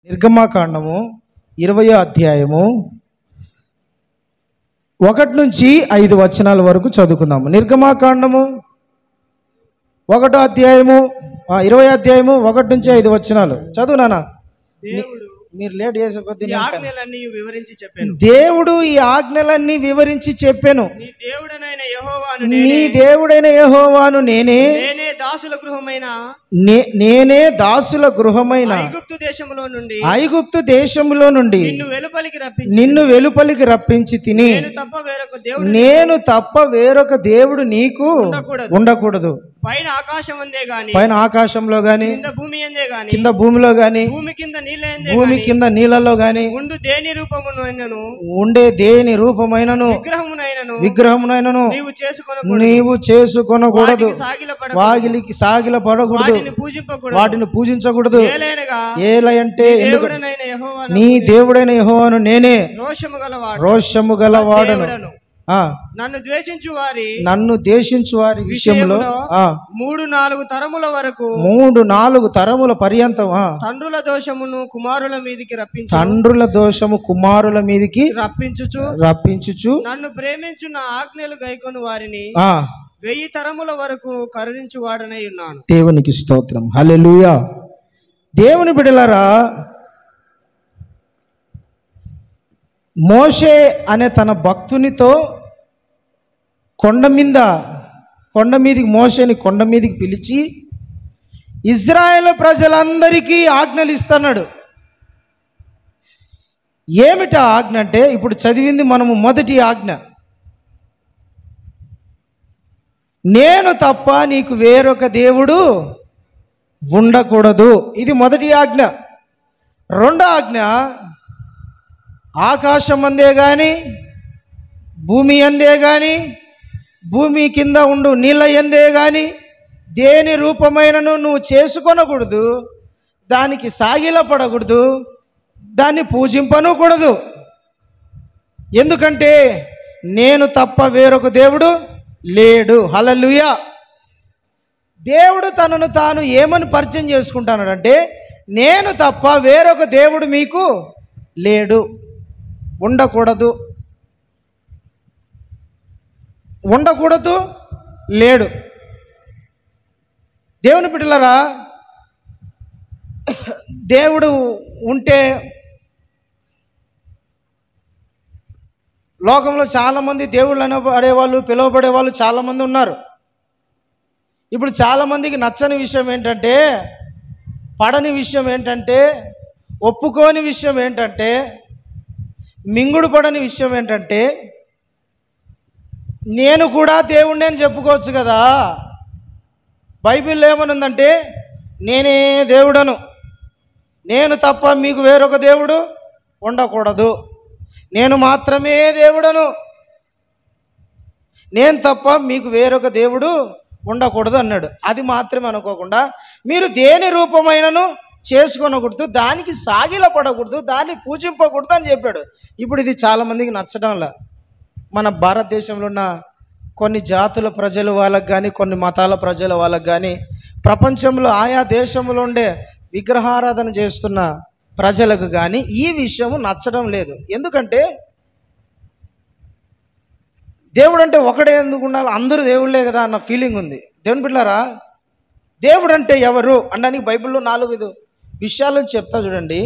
నిర్గమాకాండము 20వ అధ్యాయము 1 నుంచి 5 వచనాల వరకు చదువుకుందాము. నిర్గమాకాండము 1వ అధ్యాయము 20వ అధ్యాయము 1 నుంచి 5 వచనాలు చదువు నాన్న. మీరు లేట్ చేసే కొద్దీ దేవుడు ఈ ఆజ్ఞలన్నీ వివరించి చెప్పాను. నీ దేవుడైన యెహోవాను నేనే దాసుల గృహమైన ఐగుప్తు దేశములో నుండి నిన్ను వెలుపలికి రప్పించి తిని నేను తప్ప వేరొక దేవుడు నీకు ఉండకూడదు. పైన ఆకాశం అందే గాని పైన ఆకాశంలో గాని భూమి అందే గాని కింద భూమిలో గాని భూమి కింద నీళ్ళలో గాని ఉండే దేని రూపమైనను విగ్రహమునైనను నీవు చేసుకొనకూడదు. వాగిలికి సాగిల పడకూడదు, వాటిని పూజించకూడదు. ఏలంటే నీ దేవుడైన యెహోవాను నేనే రోషము గలవాడను. నన్ను ద్వేషించు వారి విషయంలో 3-4 తరముల వరకు 3-4 తరముల పర్యంతం తండ్రుల దోషమును కుమారుల మీదికి రప్పించుచు నన్ను ప్రేమించున్న ఆజ్ఞలు గైకొని వారిని 1000 తరముల వరకు కరుణించు వాడనై ఉన్నాను. దేవునికి స్తోత్రం. హల్లెలూయా. దేవుని బిడ్డలారా, మోషే అనే తన భక్తునితో మోషేని కొండ మీదకి పిలిచి ఇజ్రాయేల్ ప్రజలందరికీ ఆజ్ఞలు ఇస్తున్నాడు. ఏమిటా ఆజ్ఞ అంటే ఇప్పుడు చదివింది మనము మొదటి ఆజ్ఞ. నేను తప్ప నీకు వేరొక దేవుడు ఉండకూడదు. ఇది మొదటి ఆజ్ఞ. రెండో ఆజ్ఞ, ఆకాశం అందే గాని భూమి అందే గాని భూమి కింద ఉండు నీళ్ళ ఎందే గాని దేని రూపమైనను నువ్వు చేసుకొనకూడదు, దానికి సాగిలపడకూడదు, దాన్ని పూజింపనకూడదు. ఎందుకంటే నేను తప్ప వేరొక దేవుడు లేడు. హల్లెలూయా. దేవుడు తనను తాను ఏమని పరిచయం చేసుకుంటానంటే నేను తప్ప వేరొక దేవుడు మీకు లేడు, ఉండకూడదు లేడు. దేవుని బిడ్డలారా, దేవుడు ఉంటే లోకంలో చాలామంది దేవుళ్ళు అనబడేవాళ్ళు పిలువబడేవాళ్ళు చాలామంది ఉన్నారు. ఇప్పుడు చాలామందికి నచ్చని విషయం ఏంటంటే, పడని విషయం ఏంటంటే, ఒప్పుకోని విషయం ఏంటంటే, మింగుడు పడని విషయం ఏంటంటే, నేను కూడా దేవుణ్ణి అని చెప్పుకోవచ్చు కదా. బైబిల్లో ఏమనుందంటే నేనే దేవుడను, నేను తప్ప మీకు వేరొక దేవుడు ఉండకూడదు, నేను మాత్రమే దేవుడను, నేను తప్ప మీకు వేరొక దేవుడు ఉండకూడదు అన్నాడు. అది మాత్రమే అనుకోకుండా మీరు దేని రూపమైనను చేసుకొనకూడదు, దానికి సాగిలపడకూడదు, దాన్ని పూజింపకూడదు అని చెప్పాడు. ఇప్పుడు ఇది చాలామందికి నచ్చడంలా. మన భారతదేశంలో ఉన్న కొన్ని జాతుల ప్రజల వాళ్ళకు కానీ కొన్ని మతాల ప్రజల వాళ్ళకు కానీ ప్రపంచంలో ఆయా దేశంలో ఉండే విగ్రహారాధన చేస్తున్న ప్రజలకు కానీ ఈ విషయం నచ్చడం లేదు. ఎందుకంటే దేవుడు అంటే ఒకడే ఎందుకు ఉండాలి, అందరూ దేవుళ్ళే కదా అన్న ఫీలింగ్ ఉంది. దేవుని బిడ్డలారా, దేవుడు అంటే ఎవరు అనడానికి బైబిల్లో 4 విషయాలను చెప్తా చూడండి.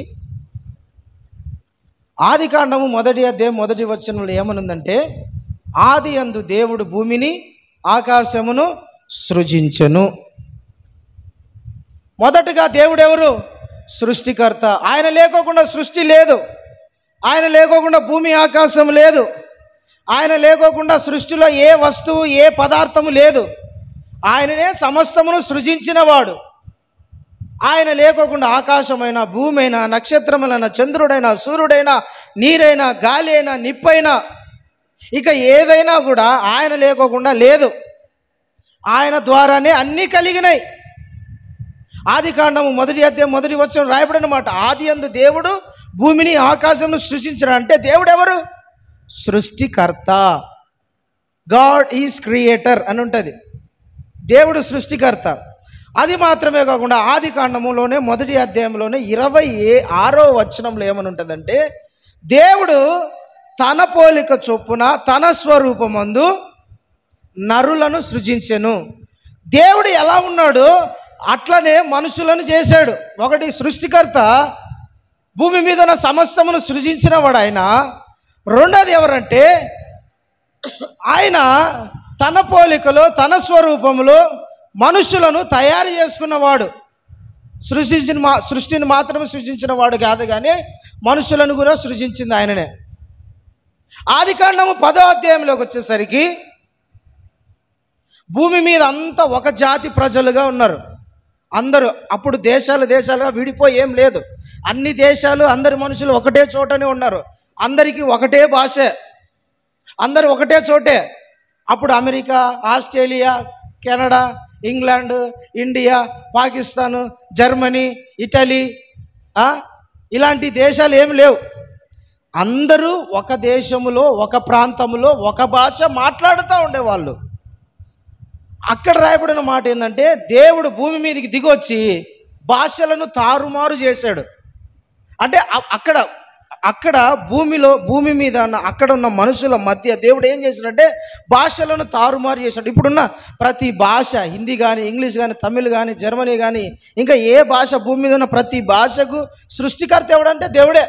ఆదికాండము 1వ అధ్యాయం 1వ వచనంలో ఏమనుందంటే ఆది యందు దేవుడు భూమిని ఆకాశమును సృజించెను. మొదటగా దేవుడు ఎవరు? సృష్టికర్త. ఆయన లేకోకుండా సృష్టి లేదు, ఆయన లేకోకుండా భూమి ఆకాశం లేదు, ఆయన లేకోకుండా సృష్టిలో ఏ వస్తువు ఏ పదార్థము లేదు. ఆయననే సమస్తమును సృజించినవాడు. ఆయన లేకోకుండా ఆకాశమైనా భూమైనా నక్షత్రములైన చంద్రుడైనా సూర్యుడైనా నీరైనా గాలి అయినా నిప్పైనా ఇక ఏదైనా కూడా ఆయన లేకోకుండా లేదు. ఆయన ద్వారానే అన్నీ కలిగినాయి. ఆదికాండము 1వ అధ్యాయం 1వ వచనం రాయబడిన మాట, ఆది యందు దేవుడు భూమిని ఆకాశమును సృష్టించాడు. అంటే దేవుడు ఎవరు? సృష్టికర్త. గాడ్ ఈజ్ క్రియేటర్ అని ఉంటుంది. దేవుడు సృష్టికర్త. అది మాత్రమే కాకుండా ఆది కాండములోనే మొదటి అధ్యాయంలోనే 26వ వచనంలో ఏమని ఉంటుందంటే, దేవుడు తన పోలిక చొప్పున తన స్వరూపమందు నరులను సృజించెను. దేవుడు ఎలా ఉన్నాడు అట్లనే మనుషులను చేశాడు. ఒకటి, సృష్టికర్త భూమి మీద ఉన్న సమస్తమును సృజించిన వాడు ఆయన. రెండోది ఎవరంటే, ఆయన తన పోలికలో తన స్వరూపంలో మనుషులను తయారు చేసుకున్నవాడు. సృష్టిని మాత్రమే సృజించిన వాడు కాదు, కానీ మనుషులను కూడా సృజించింది ఆయననే. ఆది కాండము 10వ అధ్యాయంలోకి వచ్చేసరికి భూమి మీద అంతా ఒక జాతి ప్రజలుగా ఉన్నారు అందరూ. అప్పుడు దేశాలుగా విడిపోయి ఏం లేదు, అన్ని దేశాలు అందరి మనుషులు ఒకటే చోటనే ఉన్నారు. అందరికీ ఒకటే భాషే, అందరూ ఒకటే చోటే. అప్పుడు America, Australia, Canada, England, India, Pakistan, Germany, Italy ఇలాంటి దేశాలు ఏమి లేవు. అందరూ ఒక దేశంలో ఒక ప్రాంతంలో ఒక భాష మాట్లాడుతూ ఉండేవాళ్ళు. అక్కడ రాయబడిన మాట ఏంటంటే, దేవుడు భూమి మీదకి దిగొచ్చి భాషలను తారుమారు చేశాడు. అంటే అక్కడ భూమి మీద అక్కడ ఉన్న మనుషుల మధ్య దేవుడు ఏం చేశాడంటే భాషలను తారుమారు చేశాడు. ఇప్పుడున్న ప్రతి భాష, హిందీ కానీ, ఇంగ్లీష్ కానీ, తమిళ్ కానీ, జర్మనీ కానీ, ఇంకా ఏ భాష భూమి మీద ఉన్న ప్రతి భాషకు సృష్టికర్త ఎవడంటే దేవుడే.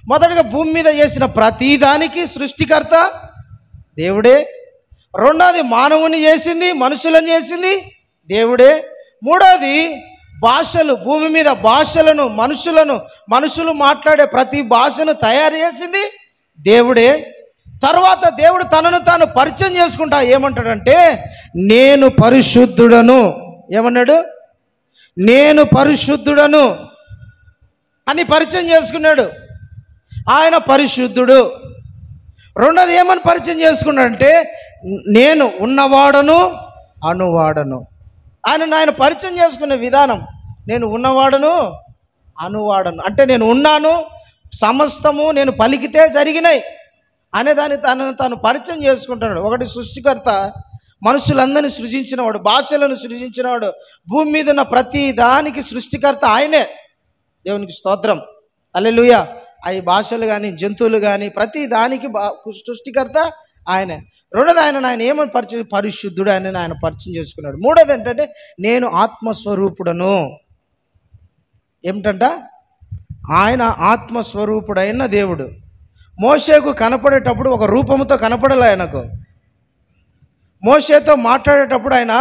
మొదటగా భూమి మీద చేసిన ప్రతి దానికి సృష్టికర్త దేవుడే. రెండోది, మానవుని చేసింది, మనుషులను చేసింది దేవుడే. మూడోది, భాషలు, భూమి మీద భాషలను, మనుషులు మాట్లాడే ప్రతి భాషను తయారు చేసింది దేవుడే. తర్వాత దేవుడు తనను తాను పరిచయం చేసుకుంటా ఏమంటాడంటే, నేను పరిశుద్ధుడను. ఏమన్నాడు? నేను పరిశుద్ధుడను అని పరిచయం చేసుకున్నాడు. ఆయన పరిశుద్ధుడు. రెండోది ఏమని పరిచయం చేసుకున్నాడంటే, నేను ఉన్నవాడను అనువాడను. ఆయన పరిచయం చేసుకునే విధానం, నేను ఉన్నవాడను అనువాడను అంటే నేను ఉన్నాను, సమస్తము నేను పలికితే జరిగినాయి అనేదాన్ని తనను పరిచయం చేసుకుంటున్నాడు. ఒకటి, సృష్టికర్త మనుషులందరినీ సృజించినవాడు, భాషలను సృజించినవాడు, భూమి మీద ఉన్న ప్రతి దానికి సృష్టికర్త ఆయనే. దేవునికి స్తోత్రం, హల్లెలూయా. అవి భాషలు కానీ, జంతువులు కానీ, ప్రతి దానికి సృష్టికర్త ఆయనే. రెండోది, ఆయన ఏమని పరిశుద్ధుడు అని ఆయన పరిచయం చేసుకున్నాడు. మూడోది ఏంటంటే, నేను ఆత్మస్వరూపుడను. ఏమిటంట? ఆయన ఆత్మస్వరూపుడైన దేవుడు. మోషేకు కనపడేటప్పుడు ఒక రూపముతో కనపడలే. ఆయనకు మోషేతో మాట్లాడేటప్పుడు ఆయన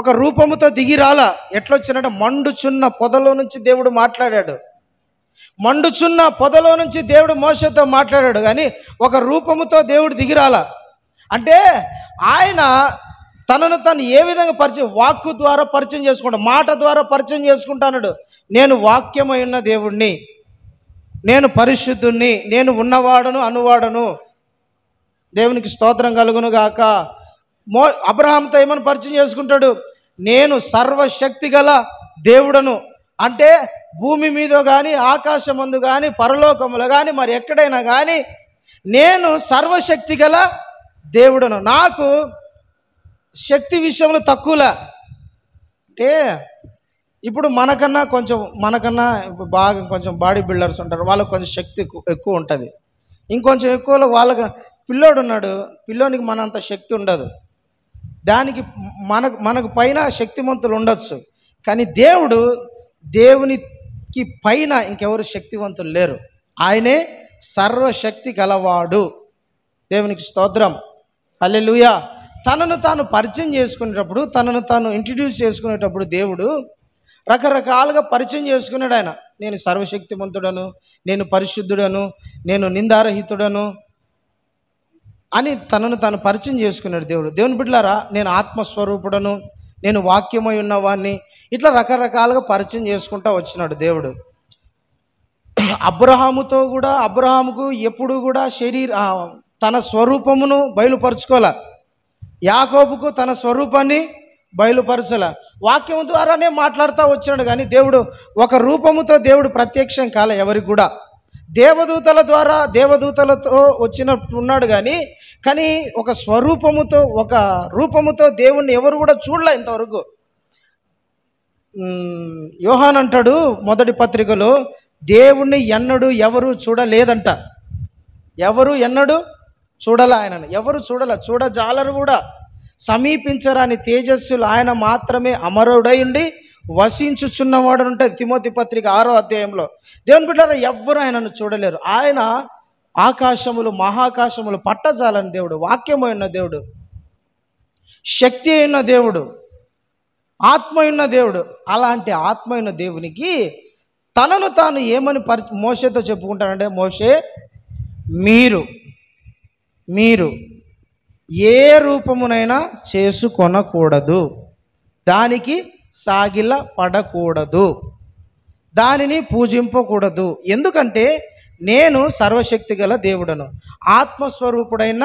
ఒక రూపముతో దిగిరాల. ఎట్లొచ్చినట్టు మండుచున్న పొదలో నుంచి దేవుడు మాట్లాడాడు. మండుచున్న పొదలో నుంచి దేవుడు మోషేతో మాట్లాడాడు, కానీ ఒక రూపముతో దేవుడు దిగిరాల. అంటే ఆయన తనను తను ఏ విధంగా పరిచయం, వాక్కు ద్వారా పరిచయం చేసుకుంటా, మాట ద్వారా పరిచయం చేసుకుంటాడు. నేను వాక్యమై ఉన్న దేవుణ్ణి, నేను పరిశుద్ధుణ్ణి, నేను ఉన్నవాడను అనువాడను. దేవునికి స్తోత్రం కలుగును గాక. అబ్రహాంతో ఏమని పరిచయం చేసుకుంటాడు? నేను సర్వశక్తి గల దేవుడను. అంటే భూమి మీద కానీ, ఆకాశమందు కానీ, పరలోకములో కానీ, మరి ఎక్కడైనా కానీ నేను సర్వశక్తి గల దేవుడను. నాకు శక్తి విషయంలో తక్కువలా. అంటే ఇప్పుడు మనకన్నా బాగా కొంచెం బాడీ బిల్డర్స్ ఉంటారు, వాళ్ళకు కొంచెం శక్తి ఎక్కువ ఉంటుంది. ఇంకొంచెం ఎక్కువలో వాళ్ళకి పిల్లోడు ఉన్నాడు, పిల్లోనికి మనంత శక్తి ఉండదు. దానికి మనకు పైన శక్తివంతులు ఉండొచ్చు, కానీ దేవునికి పైన ఇంకెవరు శక్తివంతులు లేరు. ఆయనే సర్వశక్తి గలవాడు. దేవునికి స్తోత్రం, హల్లెలూయా. తనను తాను పరిచయం చేసుకునేటప్పుడు, తనను తాను ఇంట్రడ్యూస్ చేసుకునేటప్పుడు దేవుడు రకరకాలుగా పరిచయం చేసుకున్నాడు. ఆయన నేను సర్వశక్తిమంతుడను, నేను పరిశుద్ధుడను, నేను నిందారహితుడను అని తనను తాను పరిచయం చేసుకున్నాడు దేవుడు. దేవుని బిడ్డలారా, నేను ఆత్మస్వరూపుడను, నేను వాక్యమై ఉన్నవాడిని, ఇట్లా రకరకాలుగా పరిచయం చేసుకుంటూ వచ్చినాడు దేవుడు. అబ్రహాముకు ఎప్పుడు కూడా తన స్వరూపమును బయలుపరుచుకోలే. యాకోబుకు తన స్వరూపాన్ని బయలుపరచలే. వాక్యం ద్వారానే మాట్లాడుతూ వచ్చినాడు, కానీ దేవుడు ఒక రూపముతో దేవుడు ప్రత్యక్షం కాలే ఎవరికి కూడా. దేవదూతలతో వచ్చినట్టు ఉన్నాడు, కానీ ఒక స్వరూపముతో, ఒక రూపముతో దేవుణ్ణి ఎవరు కూడా చూడలే ఇంతవరకు. యోహాన్ అంటాడు మొదటి పత్రికలో, దేవుణ్ణి ఎన్నడూ ఎవరు చూడలేదంట. ఎవరు ఎన్నడూ చూడలే ఆయనను, ఎవరు చూడలే, చూడజాలరు కూడా. సమీపించరాని తేజస్సులు ఆయన మాత్రమే అమరుడై ఉండి వసించుచున్నవాడు ఉంటుంది తిమోతి పత్రిక 6వ అధ్యాయంలో. దేవుని బిడ్డలారా, ఎవ్వరు ఆయనను చూడలేరు. ఆయన ఆకాశములు మహాకాశములు పట్టజాలని దేవుడు, వాక్యమైన దేవుడు, శక్తి అయిన దేవుడు, ఆత్మైన దేవుడు. అలాంటి ఆత్మైన దేవునికి తనను తాను ఏమని మోషేతో చెప్పుకుంటాడంటే, మోషే మీరు ఏ రూపమునైనా చేసుకొనకూడదు, దానికి సాగిల పడకూడదు, దానిని పూజింపకూడదు. ఎందుకంటే నేను సర్వశక్తి గల దేవుడను, ఆత్మస్వరూపుడైన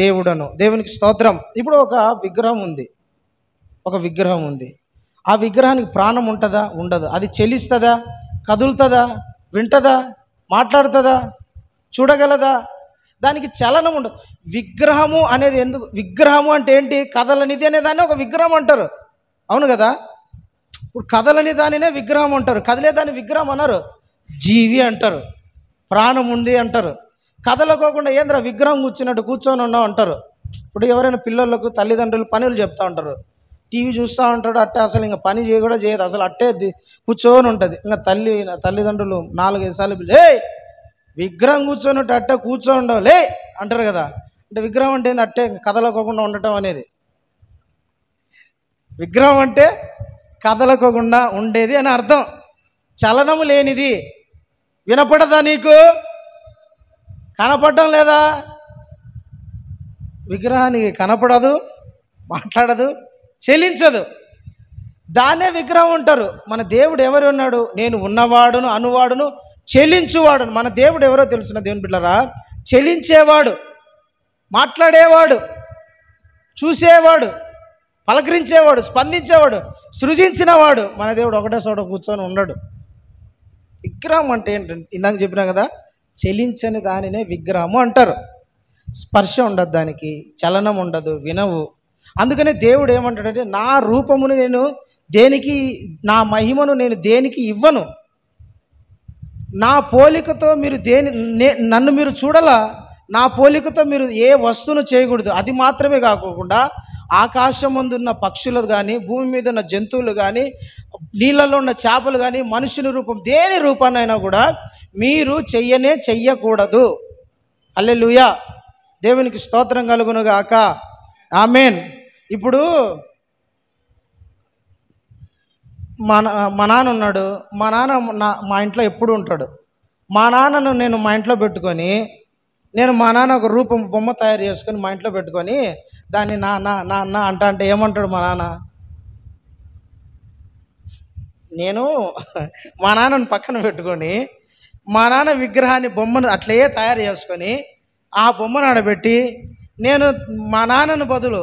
దేవుడను. దేవునికి స్తోత్రం. ఇప్పుడు ఒక విగ్రహం ఉంది. ఆ విగ్రహానికి ప్రాణం ఉంటుందా? ఉండదు. అది చెలిస్తుందా? కదులుతుందా? వింటదా? మాట్లాడుతుందా? చూడగలదా? దానికి చలనం ఉండదు. విగ్రహము అనేది ఎందుకు? విగ్రహము అంటే ఏంటి? కదలనిది అనే దాన్ని ఒక విగ్రహం అంటారు. అవును కదా? ఇప్పుడు కదలని దానినే విగ్రహం అంటారు, కదిలే దాన్ని విగ్రహం అన్నారు. జీవి అంటారు, ప్రాణం ఉంది అంటారు. కదలకోకుండా ఏంద్రా విగ్రహం కూర్చున్నట్టు కూర్చొని ఉన్నావు అంటారు. ఇప్పుడు ఎవరైనా పిల్లలకు తల్లిదండ్రులు పనులు చెప్తూ ఉంటారు, టీవీ చూస్తూ ఉంటాడు, అట్టే అసలు ఇంకా పని కూడా చేయదు, అసలు అట్టే కూర్చొని ఉంటుంది. ఇంకా తల్లిదండ్రులు 4-5 సార్లు లే విగ్రహం కూర్చొని అట్టే కూర్చొని ఉండవు లే అంటారు కదా. అంటే విగ్రహం అంటే ఏంది? అట్టే కదలకోకుండా ఉండటం అనేది. విగ్రహం అంటే కదలకోకుండా ఉండేది అని అర్థం. చలనము లేనిది. వినపడదా నీకు? కనపడటం లేదా? విగ్రహానికి కనపడదు, మాట్లాడదు, చెలించదు, దాన్నే విగ్రహం ఉంటారు. మన దేవుడు ఎవరు ఉన్నాడు? నేను ఉన్నవాడును, అనువాడును, చెలించువాడును. మన దేవుడు ఎవరో తెలుసిన దేవుని బిడ్డలారా? చెలించేవాడు, మాట్లాడేవాడు, చూసేవాడు, పలకరించేవాడు, స్పందించేవాడు, సృజించినవాడు. మన దేవుడు ఒకటే చోట కూర్చొని ఉండడు. విగ్రహం అంటే ఏంటంటే ఇందాక చెప్పినా కదా, చెలించని దానినే విగ్రహము అంటారు. స్పర్శ ఉండదు, దానికి చలనం ఉండదు, వినవు. అందుకనే దేవుడు ఏమంటాడంటే, నా రూపమును నేను దేనికి, నా మహిమను నేను దేనికి ఇవ్వను, నా పోలికతో మీరు నన్ను మీరు చూడాల, నా పోలికతో మీరు ఏ వస్తువును చేయకూడదు. అది మాత్రమే కాకుండా ఆకాశం ముందు ఉన్న పక్షులు కానీ, భూమి మీద ఉన్న జంతువులు కానీ, నీళ్ళలో ఉన్న చేపలు కానీ, మనుషుని రూపం దేని రూపాన్నైనా కూడా మీరు చెయ్యకూడదు. హల్లెలూయా, దేవునికి స్తోత్రం కలుగును గాక. ఆమేన్. ఇప్పుడు మా నాన్న ఉన్నాడు. మా నాన్న మా ఇంట్లో ఎప్పుడు ఉంటాడు. మా నాన్నను నేను మా ఇంట్లో పెట్టుకొని, నేను మా నాన్న ఒక రూపం బొమ్మ తయారు చేసుకొని మా ఇంట్లో పెట్టుకొని దాన్ని నా అంటే ఏమంటాడు మా నాన్న? నేను మా నాన్నను పక్కన పెట్టుకొని మా నాన్న విగ్రహాన్ని బొమ్మను అట్లే తయారు చేసుకొని ఆ బొమ్మను ఆడబెట్టి నేను మా నాన్నను బదులు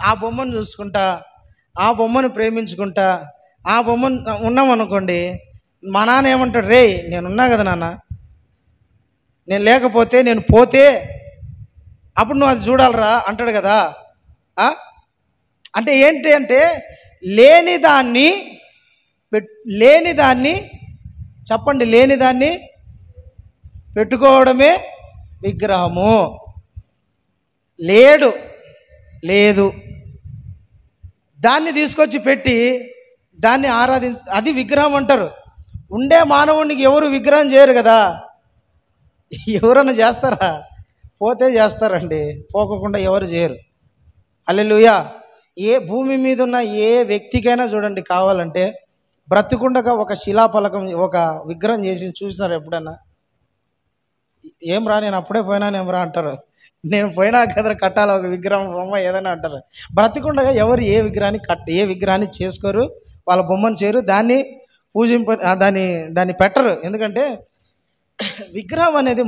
ఆ బొమ్మను చూసుకుంటా, ఆ బొమ్మను ప్రేమించుకుంటా, ఆ బొమ్మను ఉన్నామనుకోండి, మా నాన్న ఏమంటాడు? రే నేనున్నా కదా నాన్న, నేను లేకపోతే, నేను పోతే అప్పుడు నువ్వు అది చూడాలరా అంటాడు కదా. అంటే ఏంటి అంటే లేనిదాన్ని చెప్పండి, లేనిదాన్ని పెట్టుకోవడమే విగ్రహము. లేదు దాన్ని తీసుకొచ్చి పెట్టి దాన్ని అది విగ్రహం అంటారు. ఉండే మానవునికి ఎవరు విగ్రహం చేయరు కదా. ఎవరన్నా చేస్తారా? పోతే చేస్తారండి, పోకుండా ఎవరు చేయరు. హల్లెలూయా. ఏ భూమి మీద ఉన్న ఏ వ్యక్తికైనా చూడండి, కావాలంటే బ్రతుకుండగా ఒక శిలాఫలకం, ఒక విగ్రహం చేసి చూసినారు ఎప్పుడన్నా? ఏం రా నేను అప్పుడే పోయినానేం రా అంటారు. నేను పోయినా కదా కట్టాలి ఒక విగ్రహం, బొమ్మ ఏదైనా అంటారు. బ్రతికుండగా ఎవరు ఏ విగ్రహాన్ని చేసుకోరు, వాళ్ళ బొమ్మను చేయరు, దాన్ని దాన్ని పెట్టరు. ఎందుకంటే విగ్రహం అనేది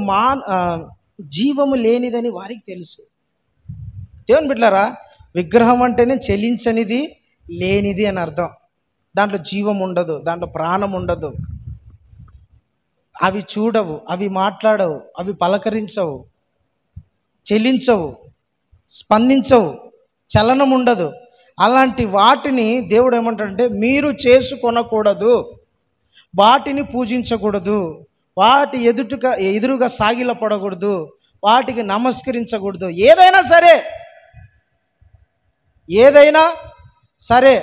జీవము లేనిదని వారికి తెలుసు. దేవుని బిడ్డలారా, విగ్రహం అంటేనే చెలించనిది, లేనిది అని అర్థం. దాంట్లో జీవం ఉండదు, దాంట్లో ప్రాణం ఉండదు. అవి చూడవు, అవి మాట్లాడవు, అవి పలకరించవు, చెలించవు, స్పందించవు, చలనం ఉండదు. అలాంటి వాటిని దేవుడు ఏమంటాడంటే మీరు చేసుకొనకూడదు, వాటిని పూజించకూడదు, వాటి ఎదురుగా సాగిలపడకూడదు, వాటికి నమస్కరించకూడదు. ఏదైనా సరే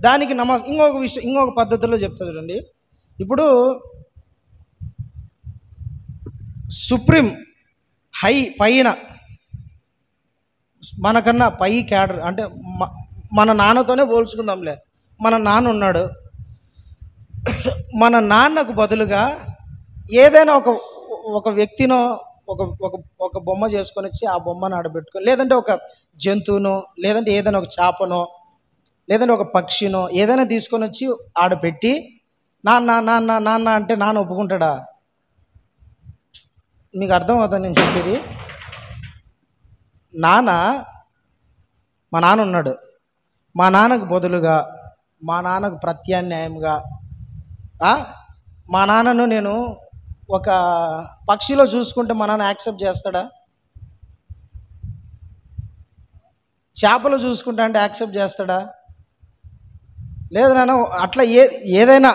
దానికి ఇంకొక పద్ధతిలో చెప్తా చూడండి. ఇప్పుడు సుప్రీం పైన మనకన్నా పై క్యాడర్ అంటే మన నాన్నతోనే పోల్చుకుందాంలే. మన నాన్న ఉన్నాడు. మన నాన్నకు బదులుగా ఏదైనా ఒక వ్యక్తినో ఒక బొమ్మ చేసుకొని వచ్చి ఆ బొమ్మను ఆడబెట్టుకొని, లేదంటే ఒక జంతువునో, లేదంటే ఏదైనా ఒక చేపనో, లేదంటే ఒక పక్షినో ఏదైనా తీసుకొని వచ్చి ఆడపెట్టి నాన్న నాన్న నాన్న అంటే నాన్న ఒప్పుకుంటాడా? మీకు అర్థం అవుతుంది నేను చెప్పేది. మా నాన్న ఉన్నాడు. మా నాన్నకు బదులుగా, మా నాన్నకు ప్రత్యామ్నాయంగా మా నాన్నను నేను ఒక పక్షిలో చూసుకుంటే మా నాన్న యాక్సెప్ట్ చేస్తాడా? చేపలో చూసుకుంటా అంటే యాక్సెప్ట్ చేస్తాడా? లేదు నాన్న. అట్లా ఏదైనా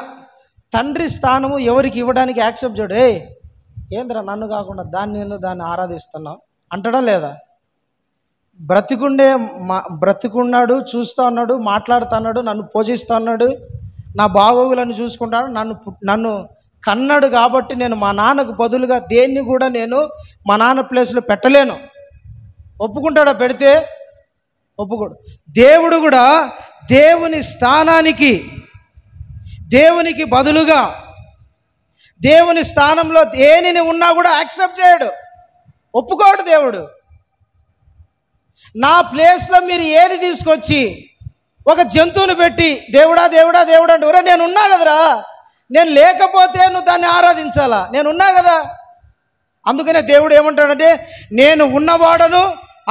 తండ్రి స్థానము ఎవరికి ఇవ్వడానికి యాక్సెప్ట్ చేయడు. ఏంద్రా నన్ను కాకుండా దాన్ని ఆరాధిస్తున్నావు అంటాడా లేదా? బ్రతికున్నాడు, చూస్తూ ఉన్నాడు, మాట్లాడుతున్నాడు, నన్ను పోషిస్తూ ఉన్నాడు, నా బాగోగులను చూసుకుంటాడు, నన్ను కన్నాడు. కాబట్టి నేను మా నాన్నకు బదులుగా దేన్ని కూడా నేను మా నాన్న ప్లేస్లో పెట్టలేను. ఒప్పుకుంటాడా? పెడితే ఒప్పుకోడు. దేవుడు కూడా దేవుని స్థానానికి, దేవునికి బదులుగా దేవుని స్థానంలో దేనిని ఉన్నా కూడా యాక్సెప్ట్ చేయడు, ఒప్పుకోడు. దేవుడు నా ప్లేస్లో మీరు ఏది తీసుకొచ్చి ఒక జంతువుని పెట్టి దేవుడా దేవుడా దేవుడా అంటే, ఒరే నేను ఉన్నా కదరా, నేను లేకపోతే నువ్వు దాన్ని ఆరాధించాలా, నేను ఉన్నా కదా. అందుకనే దేవుడు ఏమంటాడంటే, నేను ఉన్నవాడను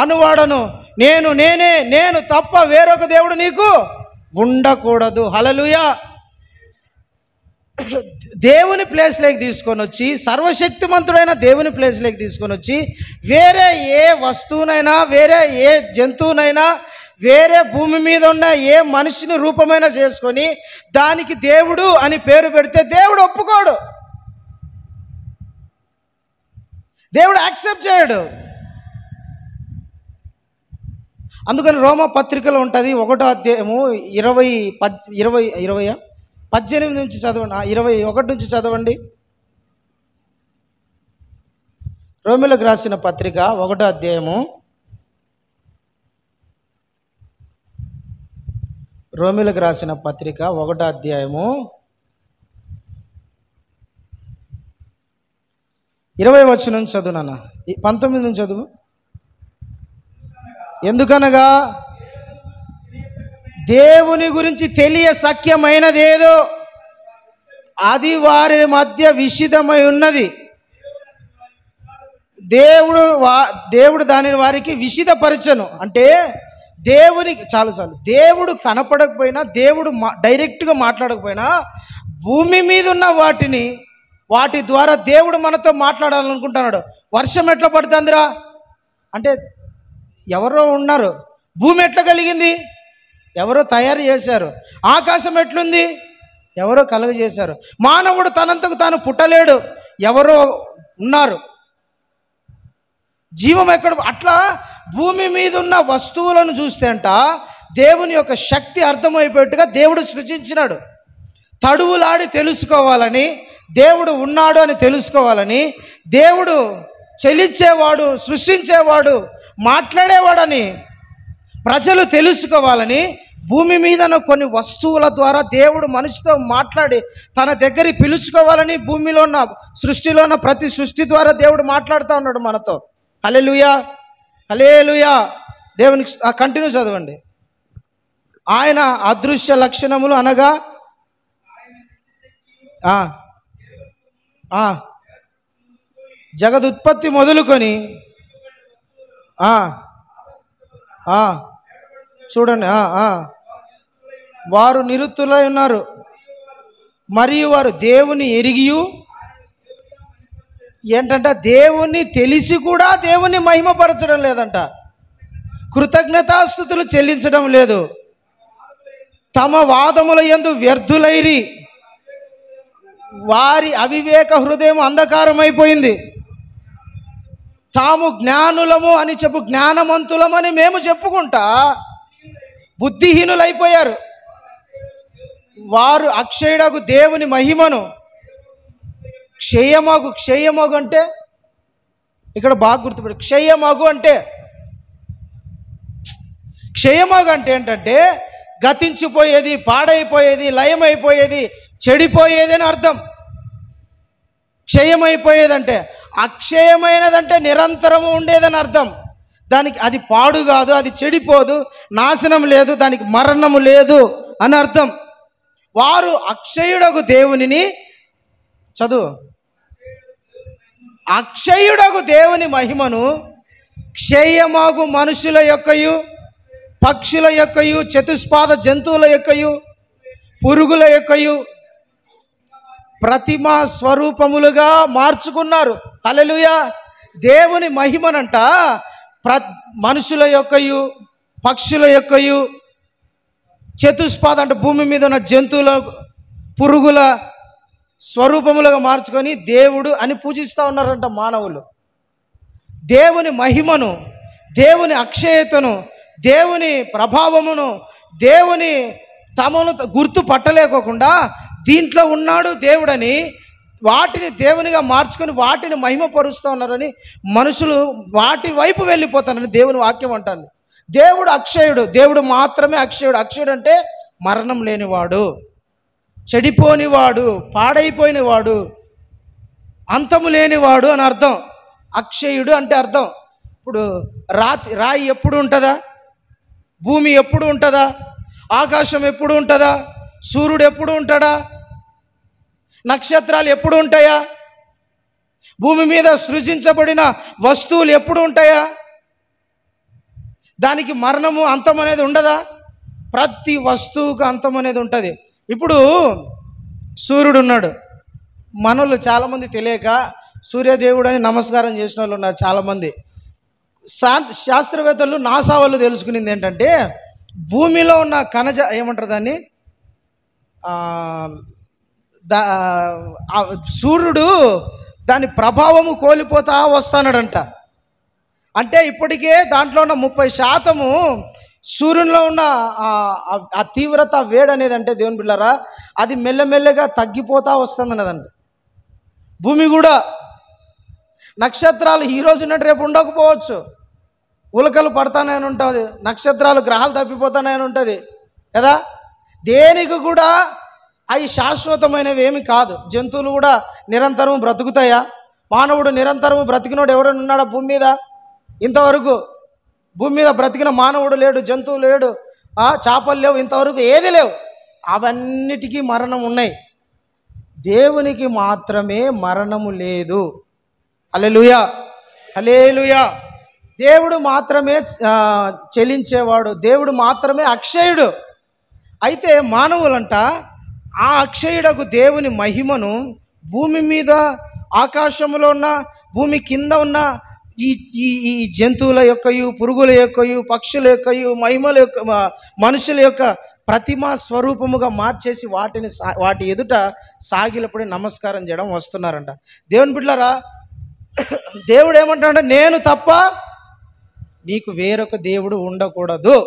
అనువాడను, నేను తప్ప వేరొక దేవుడు నీకు ఉండకూడదు. హల్లెలూయా. దేవుని ప్లేస్లోకి తీసుకొని వచ్చి, సర్వశక్తిమంతుడైన దేవుని ప్లేస్లోకి తీసుకొని వచ్చి, వేరే ఏ వస్తువునైనా, వేరే ఏ జంతువునైనా, వేరే భూమి మీద ఉన్న ఏ మనిషిని రూపమైనా చేసుకొని దానికి దేవుడు అని పేరు పెడితే దేవుడు ఒప్పుకోడు, దేవుడు యాక్సెప్ట్ చేయడు. అందుకని రోమా పత్రికలో ఉంటుంది 1వ అధ్యాయము 18 నుంచి చదవండి, 21 నుంచి చదవండి. రోమీలకు రాసిన పత్రిక 1వ అధ్యాయము, రోమీలకు రాసిన పత్రిక 1వ అధ్యాయము 20 వచనం చదువు నాన్న. 19 నుంచి చదువు. ఎందుకనగా దేవుని గురించి తెలియ సఖ్యమైనదేదో అది వారి మధ్య విషిదమై ఉన్నది. దేవుడు దానిని వారికి విషిదపరచను. అంటే దేవునికి చాలు దేవుడు కనపడకపోయినా, దేవుడు డైరెక్ట్గా మాట్లాడకపోయినా, భూమి మీద ఉన్న వాటి ద్వారా దేవుడు మనతో మాట్లాడాలనుకుంటున్నాడు. వర్షం ఎట్లా పడుతుందిరా అంటే ఎవరో ఉన్నారు. భూమి ఎట్లా కలిగింది? ఎవరో తయారు చేశారు. ఆకాశం ఎట్లుంది? ఎవరో కలుగజేశారు. మానవుడు తనంతకు తాను పుట్టలేడు, ఎవరో ఉన్నారు. జీవం ఎక్కడ? అట్లా భూమి మీద ఉన్న వస్తువులను చూస్తే అంట దేవుని యొక్క శక్తి అర్థమైపోయేట్టుగా దేవుడు సృజించినాడు. తడువులాడి తెలుసుకోవాలని, దేవుడు ఉన్నాడు అని తెలుసుకోవాలని, దేవుడు చెలించేవాడు, సృష్టించేవాడు, మాట్లాడేవాడని ప్రజలు తెలుసుకోవాలని భూమి మీద కొన్ని వస్తువుల ద్వారా దేవుడు మనిషితో మాట్లాడి తన దగ్గరికి పిలుచుకోవాలని భూమిలో ఉన్న, సృష్టిలో ఉన్న ప్రతి సృష్టి ద్వారా దేవుడు మాట్లాడుతూ ఉన్నాడు మనతో. హల్లెలూయా, హల్లెలూయా. దేవునికి కంటిన్యూ చదవండి. ఆయన అదృశ్య లక్షణములు అనగా జగదుత్పత్తి మొదలుకొని చూడండి, వారు నిరుత్తులై ఉన్నారు, మరియు వారు దేవుని ఎరిగియు, ఏంటంట దేవుణ్ణి తెలిసి కూడా దేవుణ్ణి మహిమపరచడం లేదంట, కృతజ్ఞతాస్తుతులు చెల్లించడం లేదు. తమ వాదముల యందు వ్యర్థులైరి, వారి అవివేక హృదయం అంధకారమైపోయింది. తాము జ్ఞానులము అని జ్ఞానవంతులమని మేము చెప్పుకుంటా బుద్ధిహీనులైపోయారు. వారు అక్షయుడగు దేవుని మహిమను క్షయమగు అంటే ఇక్కడ బాగా గుర్తుపెట్టు. క్షయమగు అంటే ఏంటంటే గతించిపోయేది, పాడైపోయేది, లయమైపోయేది, చెడిపోయేది అని అర్థం. క్షయమైపోయేదంటే అక్షయమైనదంటే నిరంతరము ఉండేదని అర్థం. దానికి అది పాడు కాదు, అది చెడిపోదు, నాశనం లేదు, దానికి మరణము లేదు అని అర్థం. వారు అక్షయుడగు దేవునిని చదువు, అక్షయుడగు దేవుని మహిమను క్షయమగు మనుషుల యొక్కయు, పక్షుల యొక్కయు, చతుష్పాద జంతువుల యొక్కయు, పురుగుల యొక్కయు ప్రతిమా స్వరూపములుగా మార్చుకున్నారు. హల్లెలూయా. దేవుని మహిమనంట మనుషుల యొక్కయు, పక్షుల యొక్కయు, చతుష్పాద అంటే భూమి మీద ఉన్న జంతువుల, పురుగుల స్వరూపములుగా మార్చుకొని దేవుడు అని పూజిస్తూ ఉన్నారంట మానవులు. దేవుని మహిమను, దేవుని అక్షయతను, దేవుని ప్రభావమును, దేవుని తమను గుర్తు పట్టలేకోకుండా దీంట్లో ఉన్నాడు దేవుడని వాటిని దేవునిగా మార్చుకొని వాటిని మహిమపరుస్తూ ఉన్నారని మనుషులు వాటి వైపు వెళ్ళిపోతారని దేవుని వాక్యం అంటుంది. దేవుడు అక్షయుడు, దేవుడు మాత్రమే అక్షయుడు. అక్షయుడు అంటే మరణం లేనివాడు, చెడిపోనివాడు, పాడైపోయినవాడు, అంతము లేనివాడు అని అర్థం. అక్షయుడు అంటే అర్థం. ఇప్పుడు రాయి ఎప్పుడు ఉంటుందా? భూమి ఎప్పుడు ఉంటుందా? ఆకాశం ఎప్పుడు ఉంటుందా? సూర్యుడు ఎప్పుడు ఉంటాడా? నక్షత్రాలు ఎప్పుడు ఉంటాయా? భూమి మీద సృజించబడిన వస్తువులు ఎప్పుడు ఉంటాయా? దానికి మరణము, అంతం అనేది ఉండదా? ప్రతి వస్తువుకు అంతం అనేది ఉంటుంది. ఇప్పుడు సూర్యుడు ఉన్నాడు. మనోళ్ళు చాలామంది తెలియక సూర్యదేవుడు అని నమస్కారం చేసిన వాళ్ళు ఉన్నారు చాలామంది. శాస్త్రవేత్తలు, నాసా వాళ్ళు తెలుసుకునేది ఏంటంటే భూమిలో ఉన్న ఖనిజ ఏమంటారు దాన్ని, సూర్యుడు దాని ప్రభావము కోల్పోతా వస్తానడంట. అంటే ఇప్పటికే దాంట్లో ఉన్న 30% సూర్యునిలో ఉన్న ఆ తీవ్రత, వేడి అనేది అంటే దేవుని బిడ్డలారా అది మెల్లమెల్లగా తగ్గిపోతా వస్తుందన్నదంట. భూమి కూడా, నక్షత్రాలు ఈరోజు ఉన్నట్టు రేపు ఉండకపోవచ్చు, ఉలకలు పడతానే ఉంటుంది, నక్షత్రాలు గ్రహాలు తప్పిపోతానే ఉంటుంది కదా. దేనికి కూడా అవి శాశ్వతమైనవి ఏమి కాదు. జంతువులు కూడా నిరంతరం బ్రతుకుతాయా? మానవుడు నిరంతరం బ్రతికినోడు ఎవరైనా ఉన్నాడా భూమి మీద? ఇంతవరకు భూమి మీద బ్రతికిన మానవుడు లేడు, జంతువు లేడు, చేపలు లేవు, ఇంతవరకు ఏది లేవు. అవన్నిటికీ మరణం ఉన్నాయి. దేవునికి మాత్రమే మరణము లేదు. హల్లెలూయా, హల్లెలూయా. దేవుడు మాత్రమే చెలించేవాడు, దేవుడు మాత్రమే అక్షయుడు. అయితే మానవులంట ఆ అక్షయుడకు దేవుని మహిమను భూమి మీద, ఆకాశంలో ఉన్న, భూమి కింద ఉన్న ఈ జంతువుల యొక్కయు, పురుగుల యొక్కయు, పక్షుల యొక్కయు, మహిమల యొక్క, మనుషుల యొక్క ప్రతిమా స్వరూపముగా మార్చేసి వాటి ఎదుట సాగిలపడి నమస్కారం చేయడం వస్తున్నారంట. దేవుని బిడ్డలారా, దేవుడు ఏమంటాడంటే నేను తప్ప నీకు వేరొక దేవుడు ఉండకూడదు.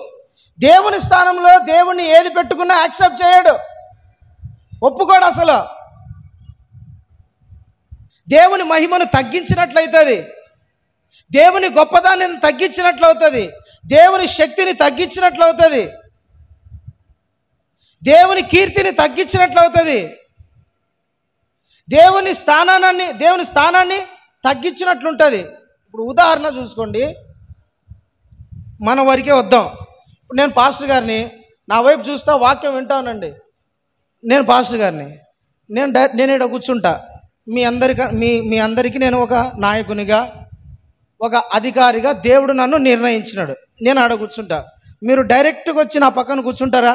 దేవుని స్థానంలో దేవుణ్ణి ఏది పెట్టుకున్నా యాక్సెప్ట్ చేయడు, ఒప్పుకోడు. అసలు దేవుని మహిమను తగ్గించినట్లయితుంది, దేవుని గొప్పదాన్ని తగ్గించినట్లవుతుంది, దేవుని శక్తిని తగ్గించినట్లవుతుంది, దేవుని కీర్తిని తగ్గించినట్లవుతుంది, దేవుని స్థానాన్ని తగ్గించినట్లుంటుంది. ఇప్పుడు ఉదాహరణ చూసుకోండి, మన వరకే వద్దాం. ఇప్పుడు నేను పాస్టర్ గారిని, నా వైపు చూస్తా, వాక్యం వింటానండి. నేను పాస్టర్ గారిని, నేను ఇక్కడ కూర్చుంటా. మీ అందరికీ నేను ఒక నాయకునిగా, ఒక అధికారిగా దేవుడు నన్ను నిర్ణయించినాడు. నేను ఆడ కూర్చుంటా. మీరు డైరెక్ట్గా వచ్చి నా పక్కన కూర్చుంటారా?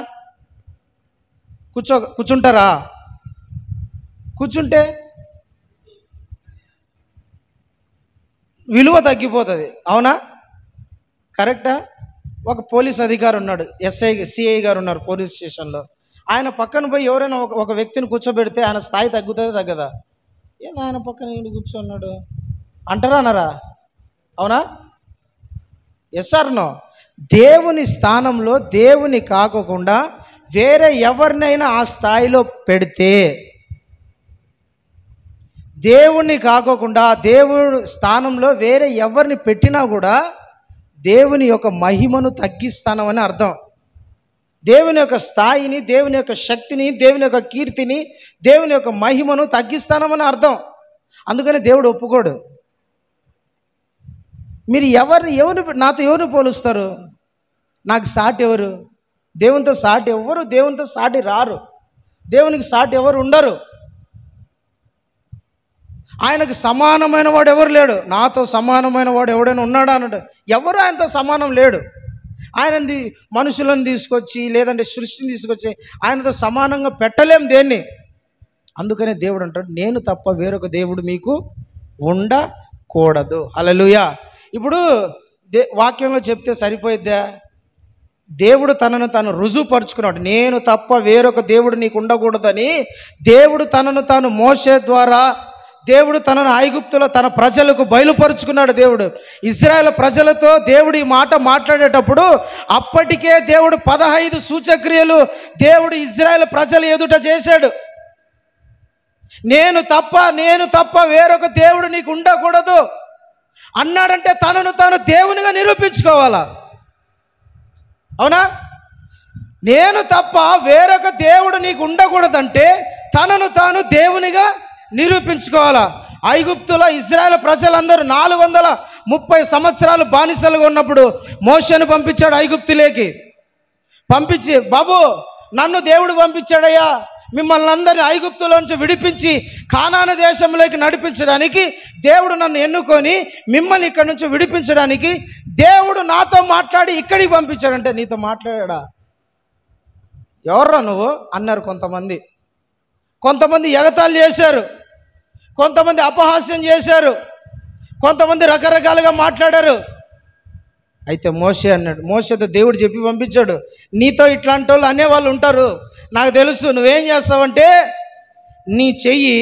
కూర్చుంటారా? కూర్చుంటే విలువ తగ్గిపోతుంది. అవునా? కరెక్టా? ఒక పోలీస్ అధికారి ఉన్నాడు, సిఐ గారు ఉన్నారు పోలీస్ స్టేషన్లో. ఆయన పక్కన పోయి ఎవరైనా ఒక వ్యక్తిని కూర్చోబెడితే ఆయన స్థాయి తగ్గుతుంది తగ్గదా? ఏం ఆయన పక్కన ఏంటి కూర్చోన్నాడు అంటారా అనరా? అవునా? Yes or no? దేవుని స్థానంలో దేవుని కాకుండా వేరే ఎవరినైనా ఆ స్థాయిలో పెడితే, దేవుణ్ణి కాకోకుండా దేవుని స్థానంలో వేరే ఎవరిని పెట్టినా కూడా దేవుని యొక్క మహిమను తగ్గిస్తానమని అర్థం. దేవుని యొక్క స్థాయిని, దేవుని యొక్క శక్తిని, దేవుని యొక్క కీర్తిని, దేవుని యొక్క మహిమను తగ్గిస్తానమని అర్థం. అందుకని దేవుడు ఒప్పుకోడు. మీరు నాతో ఎవరిని పోలుస్తారు? నాకు సాటి ఎవరు? దేవునితో సాటి ఎవరు? దేవునితో సాటి రారు. దేవునికి సాటి ఎవరు ఉండరు. ఆయనకు సమానమైన వాడు ఎవరు లేడు. నాతో సమానమైన వాడు ఎవడైనా ఉన్నాడా అన్నాడు. ఎవరు ఆయనతో సమానం లేడు. ఆయనది మనుషులను తీసుకొచ్చి లేదంటే సృష్టిని తీసుకొచ్చి ఆయనతో సమానంగా పెట్టలేం దేన్ని. అందుకనే దేవుడు అంటాడు, నేను తప్ప వేరొక దేవుడు మీకు ఉండకూడదు. హల్లెలూయా. ఇప్పుడు వాక్యంలో చెప్తే సరిపోయిద్దా? దేవుడు తనను తాను రుజువుపరుచుకున్నాడు. నేను తప్ప వేరొక దేవుడు నీకు ఉండకూడదని దేవుడు తనను తాను మోషే ద్వారా, దేవుడు తనను ఐగుప్తులో తన ప్రజలకు బయలుపరుచుకున్నాడు. దేవుడు ఇశ్రాయేలు ప్రజలతో దేవుడు ఈ మాట మాట్లాడేటప్పుడు అప్పటికే దేవుడు 15 సూచక్రియలు దేవుడు ఇశ్రాయేలు ప్రజల ఎదుట చేశాడు. నేను తప్ప వేరొక దేవుడు నీకు ఉండకూడదు అన్నాడంటే తనను తాను దేవునిగా నిరూపించుకోవాలా? అవునా? నేను తప్ప వేరొక దేవుడు నీకు ఉండకూడదంటే తనను తాను దేవునిగా నిరూపించుకోవాలా. ఐగుప్తులో ఇశ్రాయేలు ప్రజలందరూ 430 సంవత్సరాలు బానిసలుగా ఉన్నప్పుడు మోషేను పంపించాడు ఐగుప్తులోకి. పంపించి, బాబు నన్ను దేవుడు పంపించాడయ్యా, మిమ్మల్ని అందరినీ ఐగుప్తులోంచి విడిపించి కానాను దేశంలోకి నడిపించడానికి దేవుడు నన్ను ఎన్నుకొని మిమ్మల్ని ఇక్కడ నుంచి విడిపించడానికి దేవుడు నాతో మాట్లాడి ఇక్కడికి పంపించాడంటే నీతో మాట్లాడా? ఎవర్రా నువ్వు అన్నారు కొంతమంది. కొంతమంది ఎగతాళి చేశారు, కొంతమంది అపహాస్యం చేశారు, కొంతమంది రకరకాలుగా మాట్లాడారు. అయితే మోషే అన్నాడు, మోషేతో దేవుడు చెప్పి పంపించాడు, నీతో ఇట్లాంటి వాళ్ళు అనేవాళ్ళు ఉంటారు, నాకు తెలుసు. నువ్వేం చేస్తావంటే నీ చెయ్యి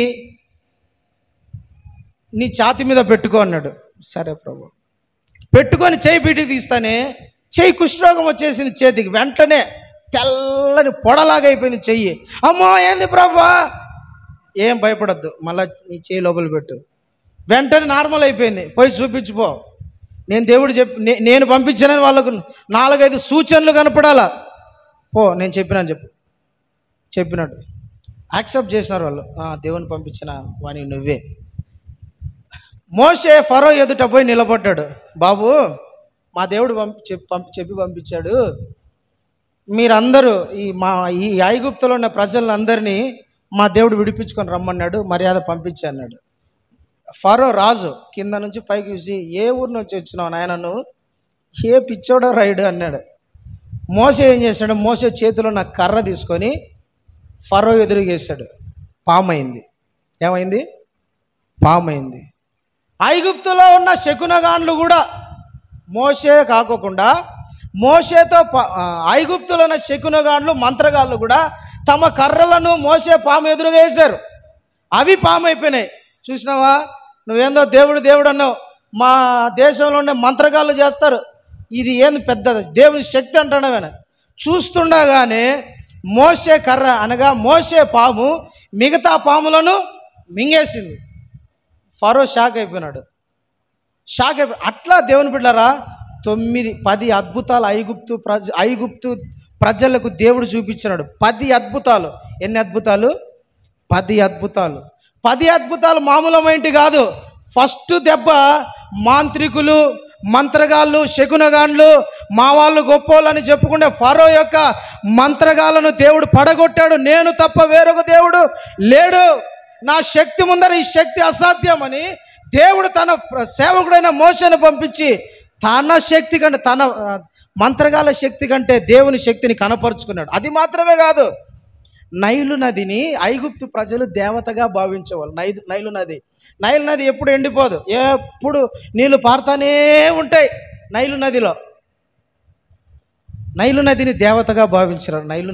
నీ ఛాతి మీద పెట్టుకో అన్నాడు. సరే ప్రభు. పెట్టుకొని చెయ్యి బీటికి తీస్తానే చెయ్యి కుష్ఠరోగం వచ్చేసింది చేతికి. వెంటనే తెల్లని పొడలాగా అయిపోయింది చెయ్యి. అమ్మో ఏంది ప్రభా? ఏం భయపడద్దు, మళ్ళీ నీ చెయ్యి లోపల పెట్టు. వెంటనే నార్మల్ అయిపోయింది. పోయి చూపించిపో. నేను దేవుడు నేను పంపించానని వాళ్ళకు 4-5 సూచనలు కనపడాలా. పో నేను చెప్పినాడు యాక్సెప్ట్ చేసినారు వాళ్ళు. దేవుని పంపించిన వాని నువ్వే. మోషే ఫరో ఎదుట పోయి నిలబడ్డాడు. బాబు మా దేవుడు చెప్పి పంపించాడు, మీరందరూ ఈ ఐగుప్తులో ఉన్న ప్రజలందరినీ మా దేవుడు విడిపించుకొని రమ్మన్నాడు, మర్యాద పంపించి అన్నాడు. ఫరో రాజు కింద నుంచి పైకి చూసి, ఏ ఊరు నుంచి వచ్చినావు నాయన నువ్వు? ఏ పిచ్చోడో రైడు అన్నాడు. మోషే ఏం చేశాడు? మోషే చేతిలో ఉన్న కర్ర తీసుకొని ఫరో ఎదురుగేశాడు. పామైంది. ఏమైంది? పామైంది. ఐగుప్తులో ఉన్న శకునగాండ్లు కూడా మోషే కాకోకుండా మోషేతో ఐగుప్తులో ఉన్న శకునగాండ్లు మంత్రగాళ్ళు కూడా తమ కర్రలను మోషే పాము ఎదురుగా వేశారు. అవి పాము అయిపోయినాయి. చూసినావా? నువ్వేందో దేవుడు అన్నావు, మా దేశంలో ఉండే మంత్రగాళ్ళు చేస్తారు, ఇది ఏంది పెద్ద దేవుని శక్తి అంటాడమేనా? చూస్తుండగానే మోషే కర్ర అనగా మోషే పాము మిగతా పాములను మింగేసింది. ఫరో షాక్ అయిపోయినాడు. అట్లా దేవుని బిడ్డలారా 9-10 అద్భుతాలు ఐగుప్తు ప్రజలకు దేవుడు చూపించినాడు. 10 అద్భుతాలు. ఎన్ని అద్భుతాలు? 10 అద్భుతాలు. 10 అద్భుతాలు మామూలమైంటి కాదు. ఫస్ట్ దెబ్బ మాంత్రికులు, మంత్రగాళ్ళు, శకునగాండ్లు, మా వాళ్ళు గొప్పోళ్ళని చెప్పుకుంటే ఫరో యొక్క మంత్రగాళ్ళను దేవుడు పడగొట్టాడు. నేను తప్ప వేరొక దేవుడు లేడు, నా శక్తి ముందర ఈ శక్తి అసాధ్యమని దేవుడు తన సేవకుడైన మోషేను పంపించి తన శక్తి కంటే, తన మంత్రగాళ్ళ శక్తి కంటే దేవుని శక్తిని కనపరుచుకున్నాడు. అది మాత్రమే కాదు, నైలు నదిని ఐగుప్తు ప్రజలు దేవతగా భావించేవాళ్ళు. నైలు నది ఎప్పుడు ఎండిపోదు, ఎప్పుడు నీళ్లు పారుతానే ఉంటాయి నైలు నదిలో. నైలు నదిని దేవతగా భావించారు. నైలు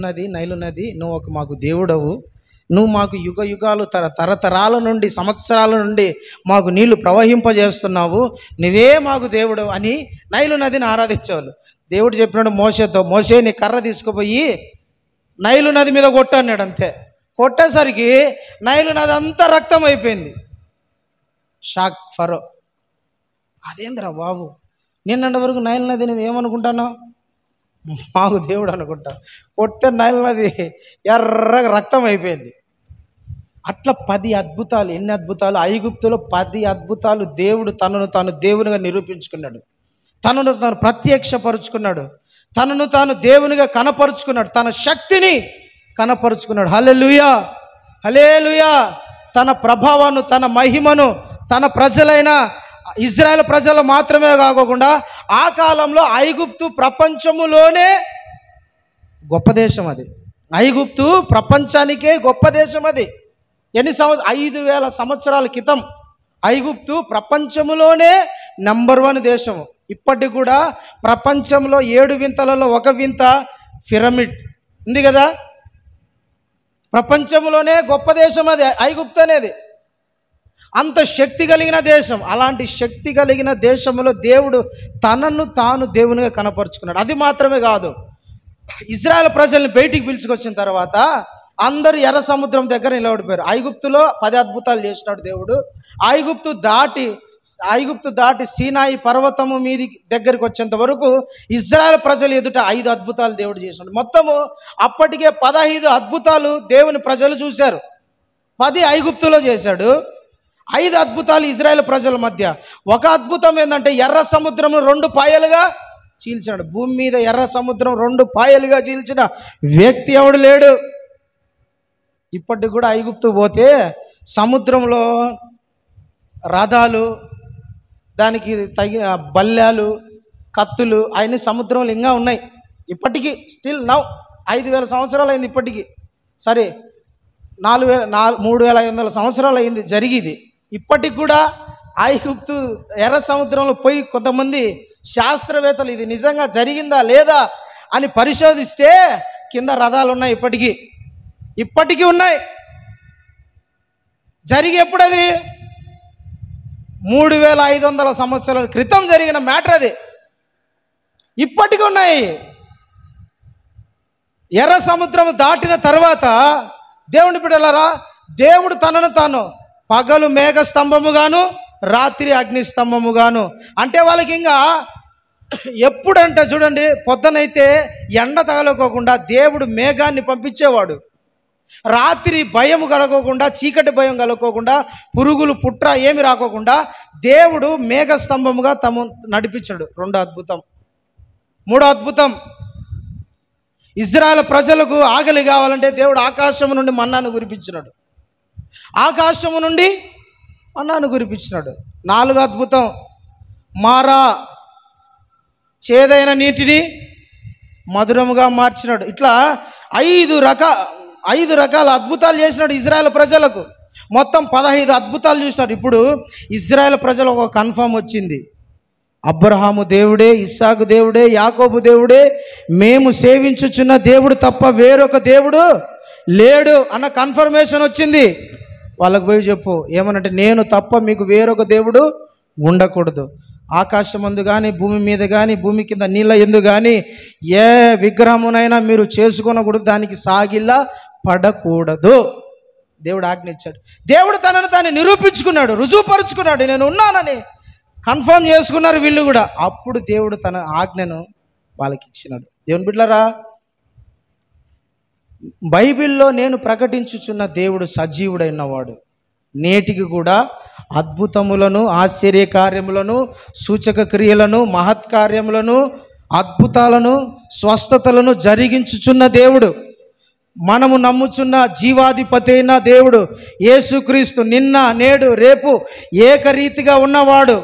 నది నువ్వు మాకు దేవుడవు, నువ్వు మాకు యుగ యుగాలు తరతరాల నుండి సంవత్సరాల నుండి మాకు నీళ్లు ప్రవహింపజేస్తున్నావు, నువ్వే మాకు దేవుడు అని నైలు నదిని ఆరాధించేవాళ్ళు. దేవుడు చెప్పినాడు మోషేతో, మోషే నీ కర్ర తీసుకుపోయి నైలు నది మీద కొట్టు అన్నాడు. అంతే, కొట్టేసరికి నైలు నది అంతా రక్తం అయిపోయింది. షాక్ ఫరో, అదేంద్రా బాబు, నిన్నటి వరకు నైలు నది నువ్వు ఏమనుకుంటున్నావు, మాకు దేవుడు అనుకుంటా, కొట్టే నైలు నది ఎర్రగా రక్తం అయిపోయింది. అట్లా 10 అద్భుతాలు. ఎన్ని అద్భుతాలు! ఐగుప్తులో 10 అద్భుతాలు. దేవుడు తనను తాను దేవునిగా నిరూపించుకున్నాడు, తనను తాను ప్రత్యక్షపరుచుకున్నాడు, తనను తాను దేవునిగా కనపరుచుకున్నాడు, తన శక్తిని కనపరుచుకున్నాడు. హల్లెలూయా, హల్లెలూయా. తన ప్రభావాన్ని, తన మహిమను తన ప్రజలైన ఇజ్రాయెల్ ప్రజలు మాత్రమే కాకుండా ఆ కాలంలో ఐగుప్తు ప్రపంచములోనే గొప్ప దేశం. అది ఐగుప్తు ప్రపంచానికే గొప్ప దేశం. అది ఎన్ని 5,000 సంవత్సరాల క్రితం ఐగుప్తు ప్రపంచములోనే నంబర్ 1 దేశము. ఇప్పటికి కూడా ప్రపంచంలో 7 వింతలలో ఒక వింత పిరమిడ్ ఉంది కదా. ప్రపంచంలోనే గొప్ప దేశం అది ఐగుప్తు అనేది. అంత శక్తి కలిగిన దేశం. అలాంటి శక్తి కలిగిన దేశంలో దేవుడు తనను తాను దేవునిగా కనపరుచుకున్నాడు. అది మాత్రమే కాదు, ఇజ్రాయెల్ ప్రజల్ని బయటికి పిలుచుకొచ్చిన తర్వాత అందరూ ఎర్ర సముద్రం దగ్గర నిలబడిపోయారు. ఐగుప్తులో 10 అద్భుతాలు చేసినాడు దేవుడు. ఐగుప్తు దాటి సీనాయి పర్వతము మీది దగ్గరికి వచ్చేంత వరకు ఇజ్రాయెల్ ప్రజలు ఎదుట 5 అద్భుతాలు దేవుడు చేసినాడు. మొత్తము అప్పటికే 15 అద్భుతాలు దేవుని ప్రజలు చూశారు. 10 ఐగుప్తులో చేశాడు, 5 అద్భుతాలు ఇజ్రాయెల్ ప్రజల మధ్య. ఒక అద్భుతం ఏంటంటే ఎర్ర సముద్రం 2 పాయలుగా చీల్చాడు. భూమి మీద ఎర్ర సముద్రం 2 పాయలుగా చీల్చిన వ్యక్తి ఎవడు లేడు. ఇప్పటికి కూడా ఐగుప్తు పోతే సముద్రంలో రథాలు, దానికి తగిన బల్లాలు, కత్తులు అవన్నీ సముద్రంలో ఇంకా ఉన్నాయి ఇప్పటికీ. స్టిల్ నౌ 5,000 సంవత్సరాలు అయింది ఇప్పటికీ. సరే 3,500 సంవత్సరాలు అయింది జరిగింది. ఇప్పటికి కూడా ఐగుప్తు ఎర్ర సముద్రంలో పోయి కొంతమంది శాస్త్రవేత్తలు ఇది నిజంగా జరిగిందా లేదా అని పరిశోధిస్తే కింద రథాలు ఉన్నాయి. ఇప్పటికీ ఉన్నాయి. జరిగి ఎప్పుడది 3,500 సంవత్సరాల క్రితం జరిగిన మ్యాటర్ అది. ఇప్పటికీ ఉన్నాయి. ఎర్ర సముద్రం దాటిన తర్వాత దేవుని బిడ్డలారా, దేవుడు తనను తాను పగలు మేఘ స్తంభముగాను రాత్రి అగ్ని స్తంభముగాను, అంటే వాళ్ళకి ఇంకా ఎప్పుడంటే చూడండి, పొద్దునైతే ఎండ తగలకోకుండా దేవుడు మేఘాన్ని పంపించేవాడు. రాత్రి భయం కలగకుండా, చీకటి భయం కలగకుండా, పురుగులు పుట్ర ఏమి రాకోకుండా దేవుడు మేఘ స్తంభముగా నడిపించాడు. 2వ అద్భుతం. 3వ అద్భుతం, ఇజ్రాయెల్ ప్రజలకు ఆకలి కావాలంటే దేవుడు ఆకాశము నుండి మన్నాను కురిపించినాడు. 4వ అద్భుతం, మారా చేదైన నీటిని మధురముగా మార్చినాడు. ఇట్లా 5 రకాల అద్భుతాలు చేసినాడు ఇజ్రాయెల్ ప్రజలకు. మొత్తం 15 అద్భుతాలు చూసినాడు. ఇప్పుడు ఇజ్రాయెల్ ప్రజలకు ఒక కన్ఫర్మ్ వచ్చింది, అబ్రహాము దేవుడే, ఇస్సాకు దేవుడే, యాకోబు దేవుడే మేము సేవించుచున్న దేవుడు తప్ప వేరొక దేవుడు లేడు అన్న కన్ఫర్మేషన్ వచ్చింది. వాళ్ళకు పోయి చెప్పు ఏమనంటే, నేను తప్ప మీకు వేరొక దేవుడు ఉండకూడదు. ఆకాశమందు కానీ, భూమి మీద కానీ, భూమి కింద నీళ్ళ ఎందు కానీ ఏ విగ్రహమునైనా మీరు చేసుకొనకూడదు, దానికి సాగిల్లా పడకూడదు. దేవుడు ఆజ్ఞ ఇచ్చాడు. దేవుడు తనను తాను నిరూపించుకున్నాడు, రుజువుపరుచుకున్నాడు, నేను ఉన్నానని కన్ఫర్మ్ చేసుకున్నారు వీళ్ళు కూడా. అప్పుడు దేవుడు తన ఆజ్ఞను వాళ్ళకి ఇచ్చినాడు. దేవుని బిడ్డలారా, బైబిల్లో నేను ప్రకటించుచున్న దేవుడు సజీవుడైనవాడు. నేటికి కూడా అద్భుతములను, ఆశ్చర్యకార్యములను, సూచక క్రియలను, మహత్కార్యములను, అద్భుతాలను, స్వస్థతలను జరిగించుచున్న దేవుడు. మనము నమ్ముచున్న జీవాధిపతి అయిన దేవుడు యేసుక్రీస్తు నిన్న నేడు రేపు ఏకరీతిగా ఉన్నవాడు.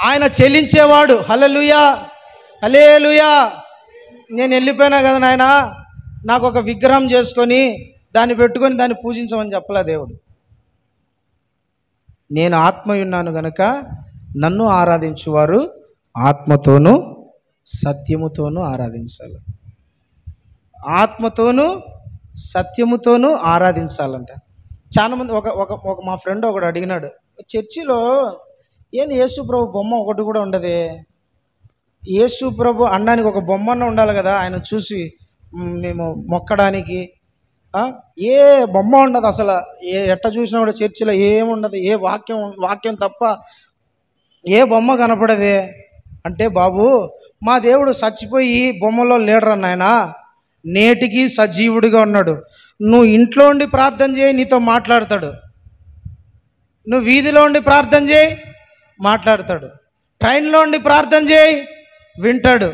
ఆయన చెల్లించేవాడు. హల్లెలూయా, హల్లెలూయా. నేను వెళ్ళిపోయినా కదా నాయన, నాకు ఒక విగ్రహం చేసుకొని దాన్ని పెట్టుకొని దాన్ని పూజించమని చెప్పలే దేవుడు. నేను ఆత్మయున్నాను గనుక నన్ను ఆరాధించువారు ఆత్మతోనూ సత్యముతోనూ ఆరాధించాలి. ఆత్మతోనూ సత్యముతోనూ ఆరాధించాలంట. చాలామంది ఒక మా ఫ్రెండ్ ఒకడు అడిగినాడు, చర్చిలో ఏంది యేసు ప్రభు బొమ్మ ఒకటి కూడా ఉండదే, యేసు ప్రభు అనడానికి ఒక బొమ్మన్న ఉండాలి కదా, ఆయన చూసి మేము మొక్కడానికి. ఏ బొమ్మ ఉండదు అసలు, ఎట్ట చూసినా కూడా చర్చిలో ఏముండదు, ఏ వాక్యం తప్ప ఏ బొమ్మ కనపడదే అంటే, బాబు మా దేవుడు చచ్చిపోయి బొమ్మలో లేడరా నాయన, నేటికి సజీవుడిగా ఉన్నాడు. నువ్వు ఇంట్లో ఉండి ప్రార్థన చేయి, నీతో మాట్లాడతాడు. నువ్వు వీధిలో ఉండి ప్రార్థన చేయి, మాట్లాడతాడు. ట్రైన్లో ఉండి ప్రార్థన చేయి, వింటాడు.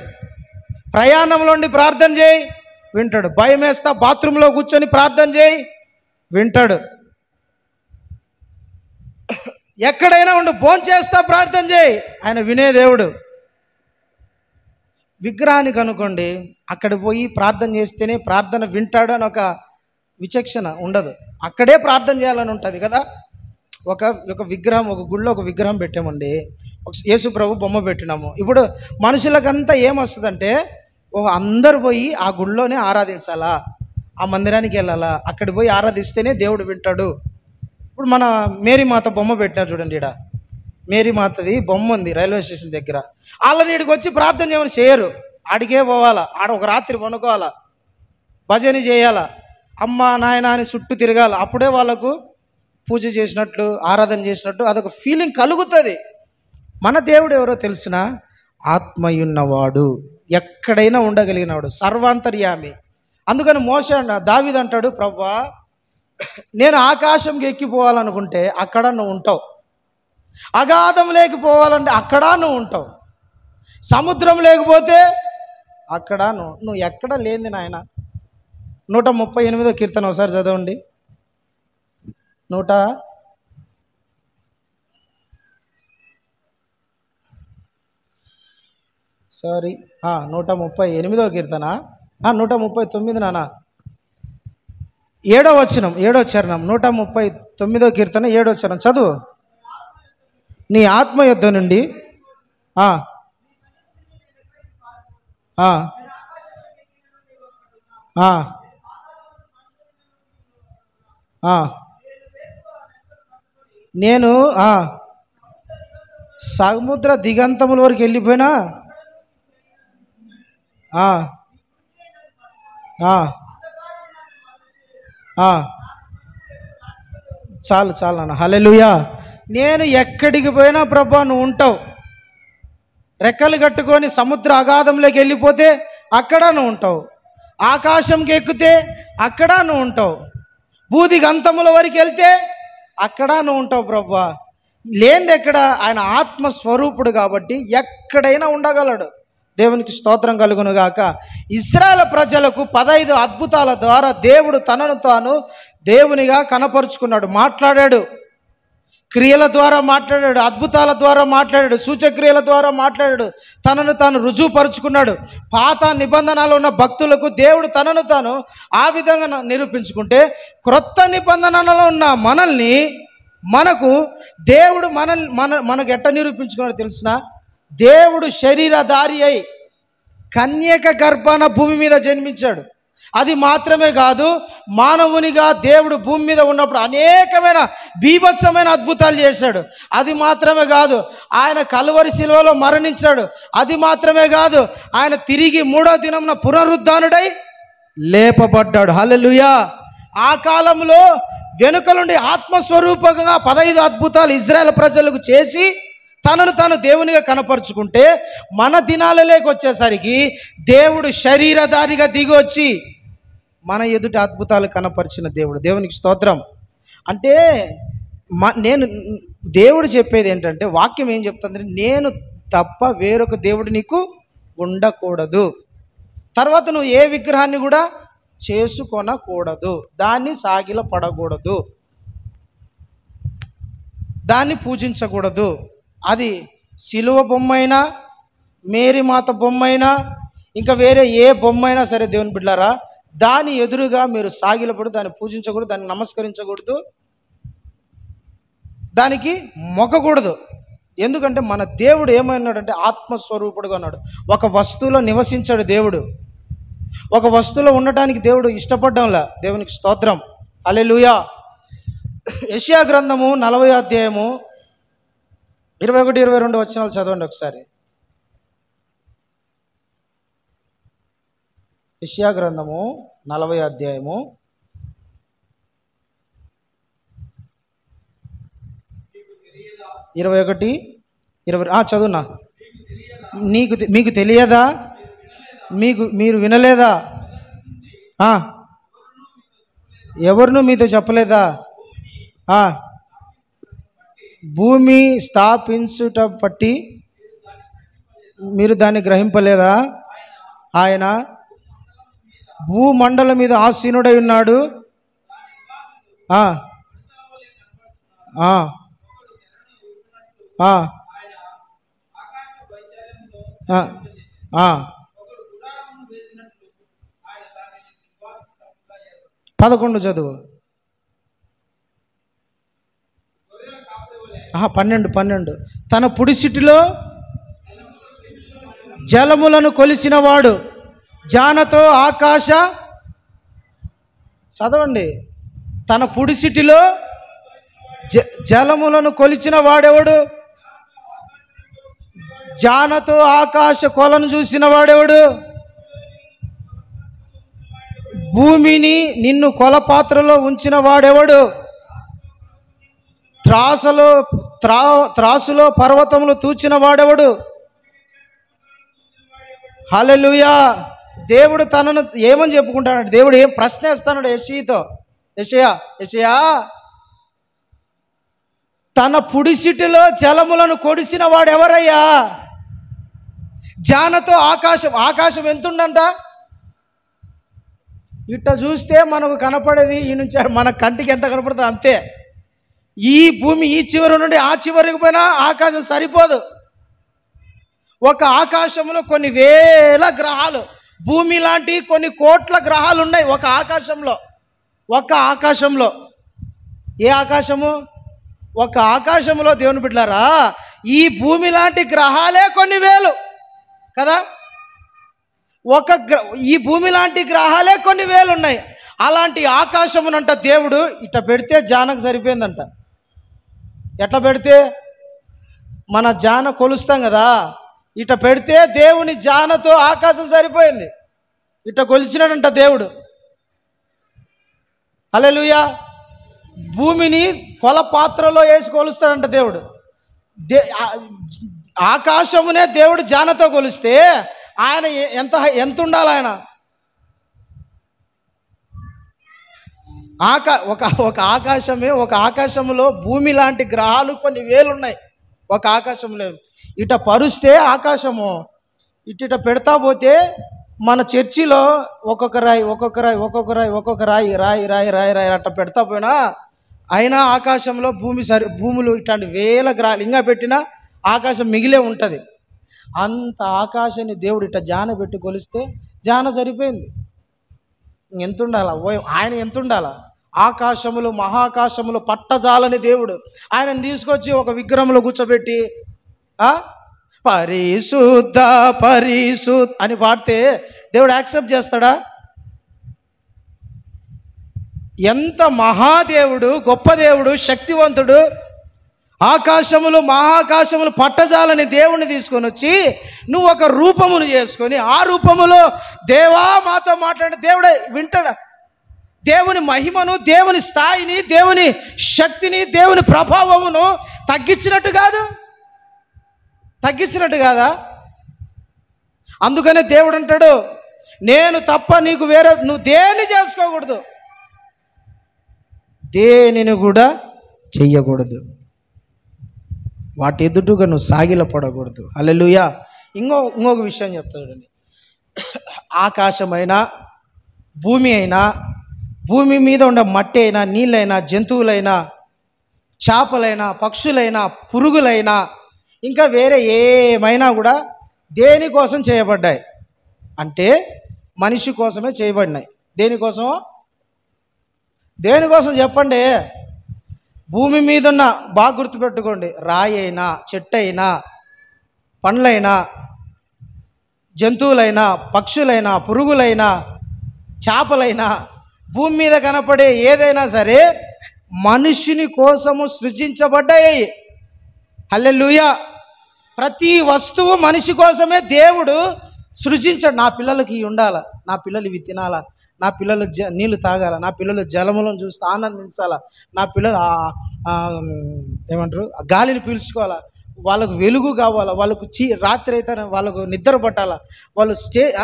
ప్రయాణంలో ఉండి ప్రార్థన చేయి, వింటాడు. భయం వేస్తా బాత్రూంలో కూర్చొని ప్రార్థన చేయి, వింటాడు. ఎక్కడైనా ఉండి భోంచేస్తా ప్రార్థన చేయి, ఆయన వినే దేవుడు. విగ్రహానికి అనుకోండి, అక్కడ పోయి ప్రార్థన చేస్తేనే ప్రార్థన వింటాడు అని ఒక విచక్షణ ఉండదు. అక్కడే ప్రార్థన చేయాలని ఉంటుంది కదా. ఒక విగ్రహం, ఒక గుళ్ళో ఒక విగ్రహం పెట్టామండి, ఒక యేసు ప్రభు బొమ్మ పెట్టినాము. ఇప్పుడు మనుషులకంతా ఏమొస్తుందంటే, అందరు పోయి ఆ గుళ్ళోనే ఆరాధించాలా, ఆ మందిరానికి వెళ్ళాలా, అక్కడికి పోయి ఆరాధిస్తేనే దేవుడు వింటాడు. ఇప్పుడు మన మేరీమాత బొమ్మ పెట్టినారు చూడండి, ఇక్కడ మేరీమాతది బొమ్మ ఉంది రైల్వే స్టేషన్ దగ్గర. వాళ్ళని ఇక్కడికి వచ్చి ప్రార్థన చేయమని చేయరు, ఆడికే పోవాలా, ఆడ ఒక రాత్రి పనుకోవాలా, భజన చేయాలా, అమ్మ నాయన అని చుట్టూ తిరగాల. అప్పుడే వాళ్ళకు పూజ చేసినట్లు, ఆరాధన చేసినట్టు అదొక ఫీలింగ్ కలుగుతుంది. మన దేవుడు ఎవరో తెలిసిన, ఆత్మయున్నవాడు, ఎక్కడైనా ఉండగలిగినవాడు, సర్వాంతర్యామి. అందుకని దావీదు అంటాడు, ప్రభువా నేను ఆకాశంకి ఎక్కిపోవాలనుకుంటే అక్కడ నువ్వు ఉంటావు, అగాధం లేకపోవాలంటే అక్కడ నువ్వు ఉంటావు, సముద్రం లేకపోతే అక్కడ నువ్వు ఎక్కడ లేని నాయన. 138వ కీర్తన ఒకసారి చదవండి. 138వ కీర్తన 139 నాన్న, 7వ చరణం 139వ కీర్తన 7వ చరణం చదువు. నీ ఆత్మ యొద్ద నుండి నేను సముద్ర దిగంతముల వరకు వెళ్ళిపోయినా చాలు నాన్న, హల్లెలూయా. నేను ఎక్కడికి పోయినా ప్రభువా నువ్వు ఉంటావు. రెక్కలు కట్టుకొని సముద్ర అగాధంలోకి వెళ్ళిపోతే అక్కడ నువ్వు ఉంటావు, ఆకాశంకి ఎక్కితే అక్కడ నువ్వు ఉంటావు, బూది గంతముల వరకు వెళ్తే అక్కడ నువ్వు ఉంటావు ప్రభువా. లేనిది ఎక్కడ, ఆయన ఆత్మస్వరూపుడు కాబట్టి ఎక్కడైనా ఉండగలడు. దేవునికి స్తోత్రం కలుగును గాక. ఇశ్రాయేలు ప్రజలకు 15 అద్భుతాల ద్వారా దేవుడు తనను తాను దేవునిగా కనపరుచుకున్నాడు, మాట్లాడాడు. క్రియల ద్వారా మాట్లాడాడు, అద్భుతాల ద్వారా మాట్లాడాడు, సూచక్రియల ద్వారా మాట్లాడాడు, తనను తాను రుజువుపరుచుకున్నాడు. పాత నిబంధనలో ఉన్న భక్తులకు దేవుడు తనను తాను ఆ విధంగా నిరూపించుకుంటే, క్రొత్త నిబంధనలో ఉన్న మనకు దేవుడు మనకు ఎట్ట నిరూపించుకున్నాడు తెలిసిన, దేవుడు శరీరధారి అయి కన్యక గర్భాన భూమి మీద జన్మించాడు. అది మాత్రమే కాదు, మానవునిగా దేవుడు భూమి మీద ఉన్నప్పుడు అనేకమైన బీభత్సమైన అద్భుతాలు చేశాడు. అది మాత్రమే కాదు, ఆయన కలువరి శిలువలో మరణించాడు. అది మాత్రమే కాదు, ఆయన తిరిగి 3వ దినమున పునరుద్ధానుడై లేపబడ్డాడు. హల్లెలూయా. ఆ కాలంలో వెనుకలుండి ఆత్మస్వరూపంగా 15 అద్భుతాలు ఇశ్రాయేలు ప్రజలకు చేసి తనను తాను దేవునిగా కనపరుచుకుంటే, మన దినాలలోకి వచ్చేసరికి దేవుడు శరీరధారిగా దిగి వచ్చి మన ఎదుట అద్భుతాలు కనపరిచిన దేవుడు. దేవునికి స్తోత్రం. అంటే దేవుడు చెప్పేది ఏంటంటే, వాక్యం ఏం చెప్తుంది, నేను తప్ప వేరొక దేవుడు నీకు ఉండకూడదు. తర్వాత నువ్వు ఏ విగ్రహాన్ని కూడా చేసుకొనకూడదు, దాన్ని సాగిల పడకూడదు, దాన్ని పూజించకూడదు. అది సిలువ బొమ్మైనా, మేరీమాత బొమ్మైనా, ఇంకా వేరే ఏ బొమ్మైనా సరే దేవుని బిడ్డలారా, దాని ఎదురుగా మీరు సాగిలపడు, దాన్ని పూజించకూడదు, దాన్ని నమస్కరించకూడదు, దానికి మొక్కకూడదు. ఎందుకంటే మన దేవుడు ఏమైనాడంటే ఆత్మస్వరూపుడుగా ఉన్నాడు. ఒక వస్తువులో నివసించాడు దేవుడు. ఒక వస్తువులో ఉండటానికి దేవుడు ఇష్టపడ్డంలా. దేవునికి స్తోత్రం, హల్లెలూయా. యెషయా గ్రంథము 40వ అధ్యాయము 21, 22 వచనాలు చదవండి ఒకసారి. యెషయా గ్రంథము 40వ అధ్యాయము 21, 20 చదువునా. మీకు తెలియదా? మీరు వినలేదా? ఎవరును మీతో చెప్పలేదా? భూమి స్థాపించుట పట్టి మీరు దాన్ని గ్రహింపలేదా? ఆయన భూమండలం మీద ఆసీనుడై ఉన్నాడు. పదకొండు చదువు. 12. తన పుడిసిటిలో జలములను కొలిసినవాడు జానతో ఆకాశ, చదవండి, తన పుడిసిటిలో జలములను కొలిచిన వాడెవడు? జానతో ఆకాశ కొలను చూసిన వాడెవడు? భూమిని నిన్ను కొలపాత్రలో ఉంచిన వాడెవడు? త్రాసులో పర్వతములు తూచిన వాడెవడు? హల్లెలూయా. దేవుడు తనను ఏమని చెప్పుకుంటాడు? దేవుడు ఏం ప్రశ్న వేస్తాడు యెషయా, తన పుడిసిటిలో జలములను కొడిసిన వాడు ఎవరయ్యా? జానతో ఆకాశం ఎంతుండంట? ఇట్ట చూస్తే మనకు కనపడేది ఈ నుంచి మన కంటికి ఎంత కనపడుతుంది అంతే. ఈ భూమి ఈ చివరి నుండి ఆ చివరికి పోయినా ఆకాశం సరిపోదు. ఒక ఆకాశంలో కొన్ని వేల గ్రహాలు, భూమి లాంటి కొన్ని కోట్ల గ్రహాలు ఉన్నాయి ఒక ఆకాశంలో. ఏ ఆకాశము? ఒక ఆకాశంలో దేవుని బిడ్డలారా, ఈ భూమి లాంటి గ్రహాలే కొన్ని వేలు కదా. ఈ భూమి లాంటి గ్రహాలే కొన్ని వేలు ఉన్నాయి. అలాంటి ఆకాశమునంట దేవుడు ఇట్ట పెడితే జానకు సరిపోయిందంట. ఎట్లా పెడితే? మన జాన కొలుస్తాం కదా, ఇట్ట పెడితే దేవుని జానతో ఆకాశం సరిపోయింది. ఇట్ట కొలిచినాడంట దేవుడు. హల్లెలూయా. భూమిని కొల పాత్రలో వేసి కొలుస్తాడంట దేవుడు. ఆకాశమునే దేవుడు జానతో కొలిస్తే ఆయన ఎంత ఉండాలి? ఆయన ఒక ఆకాశంలో భూమి లాంటి గ్రహాలు కొన్ని వేలు ఉన్నాయి ఒక ఆకాశంలో. ఇట పరుస్తే ఆకాశము ఇట పెడతా పోతే మన చర్చిలో ఒక్కొక్క రాయి అట్ట పెడతా పోయినా అయినా ఆకాశంలో భూములు ఇట్లాంటి వేల గ్రహాలు ఇంకా పెట్టినా ఆకాశం మిగిలే ఉంటుంది. అంత ఆకాశాన్ని దేవుడు ఇట్ట జాన పెట్టి కొలిస్తే జాన సరిపోయింది. ఎంత ఉండాలా? ఆయన ఎంత ఉండాలా? ఆకాశములు మహాకాశములు పట్టజాలని దేవుడు ఆయనను తీసుకొచ్చి ఒక విగ్రహంలో కూర్చోబెట్టి పరిశుద్ధ అని పాడితే దేవుడు యాక్సెప్ట్ చేస్తాడా? ఎంత మహాదేవుడు, గొప్ప దేవుడు, శక్తివంతుడు. ఆకాశములు మహాకాశములు పట్టజాలని దేవుణ్ణి తీసుకొని వచ్చి నువ్వు ఒక రూపమును చేసుకొని ఆ రూపములో దేవా మాతో మాట్లాడే దేవుడే వింటాడా? దేవుని మహిమను, దేవుని స్థాయిని, దేవుని శక్తిని, దేవుని ప్రభావమును తగ్గించినట్టు కాదా? అందుకనే దేవుడు అంటాడు, నేను తప్ప నీకు వేరే నువ్వు దేన్ని చేసుకోకూడదు, దేనిని కూడా చెయ్యకూడదు, వాటి ఎదుటుగా నువ్వు సాగిలపడకూడదు. హల్లెలూయా. ఇంకొక విషయం చెప్తాడండి. ఆకాశమైనా భూమి అయినా, భూమి మీద ఉండే మట్టి అయినా, నీళ్ళైనా, జంతువులైనా, చేపలైనా, పక్షులైనా, పురుగులైనా, ఇంకా వేరే ఏమైనా కూడా దేనికోసం చేయబడ్డాయి అంటే మనిషి కోసమే చేయబడినాయి. దేనికోసం చెప్పండి? భూమి మీద ఉన్న, బాగా గుర్తుపెట్టుకోండి, రాయి అయినా, చెట్టు అయినా, పండ్లైనా, జంతువులైనా, పక్షులైనా, పురుగులైనా, చేపలైనా, భూమి మీద కనపడే ఏదైనా సరే మనుషుని కోసము సృజించబడ్డాయి. హల్లెలూయా. ప్రతి వస్తువు మనిషి కోసమే దేవుడు సృజించాడు. నా పిల్లలకి ఇవి ఉండాలా, నా పిల్లలు ఇవి తినాలా, నా పిల్లలు నీళ్ళు తాగాల, నా పిల్లలు జలములను చూస్తూ ఆనందించాలా, నా పిల్లలు ఏమంటారు గాలిని పీల్చుకోవాలా, వాళ్ళకు వెలుగు కావాలా, వాళ్ళకు రాత్రి అయితే వాళ్ళకు నిద్ర పట్టాలా, వాళ్ళు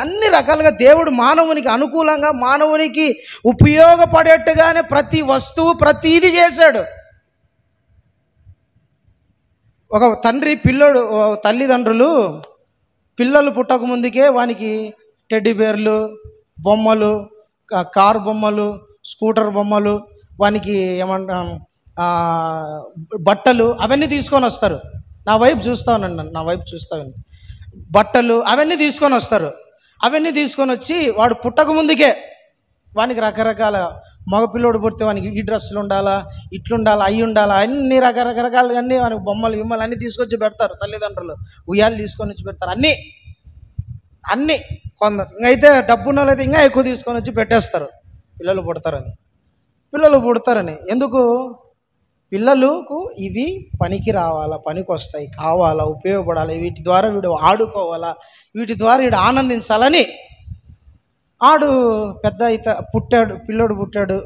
అన్ని రకాలుగా దేవుడు మానవునికి అనుకూలంగా, మానవునికి ఉపయోగపడేట్టుగానే ప్రతి వస్తువు ప్రతిదీ చేశాడు. ఒక తండ్రి తల్లిదండ్రులు పిల్లలు పుట్టక ముందుకే వానికి టెడ్డీ బేర్లు, బొమ్మలు, కారు బొమ్మలు, స్కూటర్ బొమ్మలు, వానికి బట్టలు అవన్నీ తీసుకొని వస్తారు. నా వైపు చూస్తానండి, బట్టలు అవన్నీ తీసుకొని వస్తారు. అవన్నీ తీసుకొని వచ్చి వాడు పుట్టక ముందుకే వానికి రకరకాల, మగపిల్లోడు పుడితే వానికి ఈ డ్రెస్సులు ఉండాలా, ఇట్లుండాలా, అవి ఉండాలా, అన్ని రకరకాలు అన్నీ వానికి బొమ్మలు గిమ్మలు అన్నీ తీసుకొచ్చి పెడతారు. తల్లిదండ్రులు ఉయ్యాలు తీసుకొని వచ్చి పెడతారు. అన్నీ కొందరు ఇంకైతే డబ్బున్న వాళ్ళైతే ఇంకా ఎక్కువ తీసుకొని వచ్చి పెట్టేస్తారు పిల్లలు పుడతారని. ఎందుకు? పిల్లలకు ఇవి పనికి రావాలా, పనికి వస్తాయి, కావాలా, ఉపయోగపడాలి, వీటి ద్వారా వీడు ఆడుకోవాలా, వీటి ద్వారా వీడు ఆనందించాలని. ఆడు పెద్ద అయితే పిల్లోడు పుట్టాడు,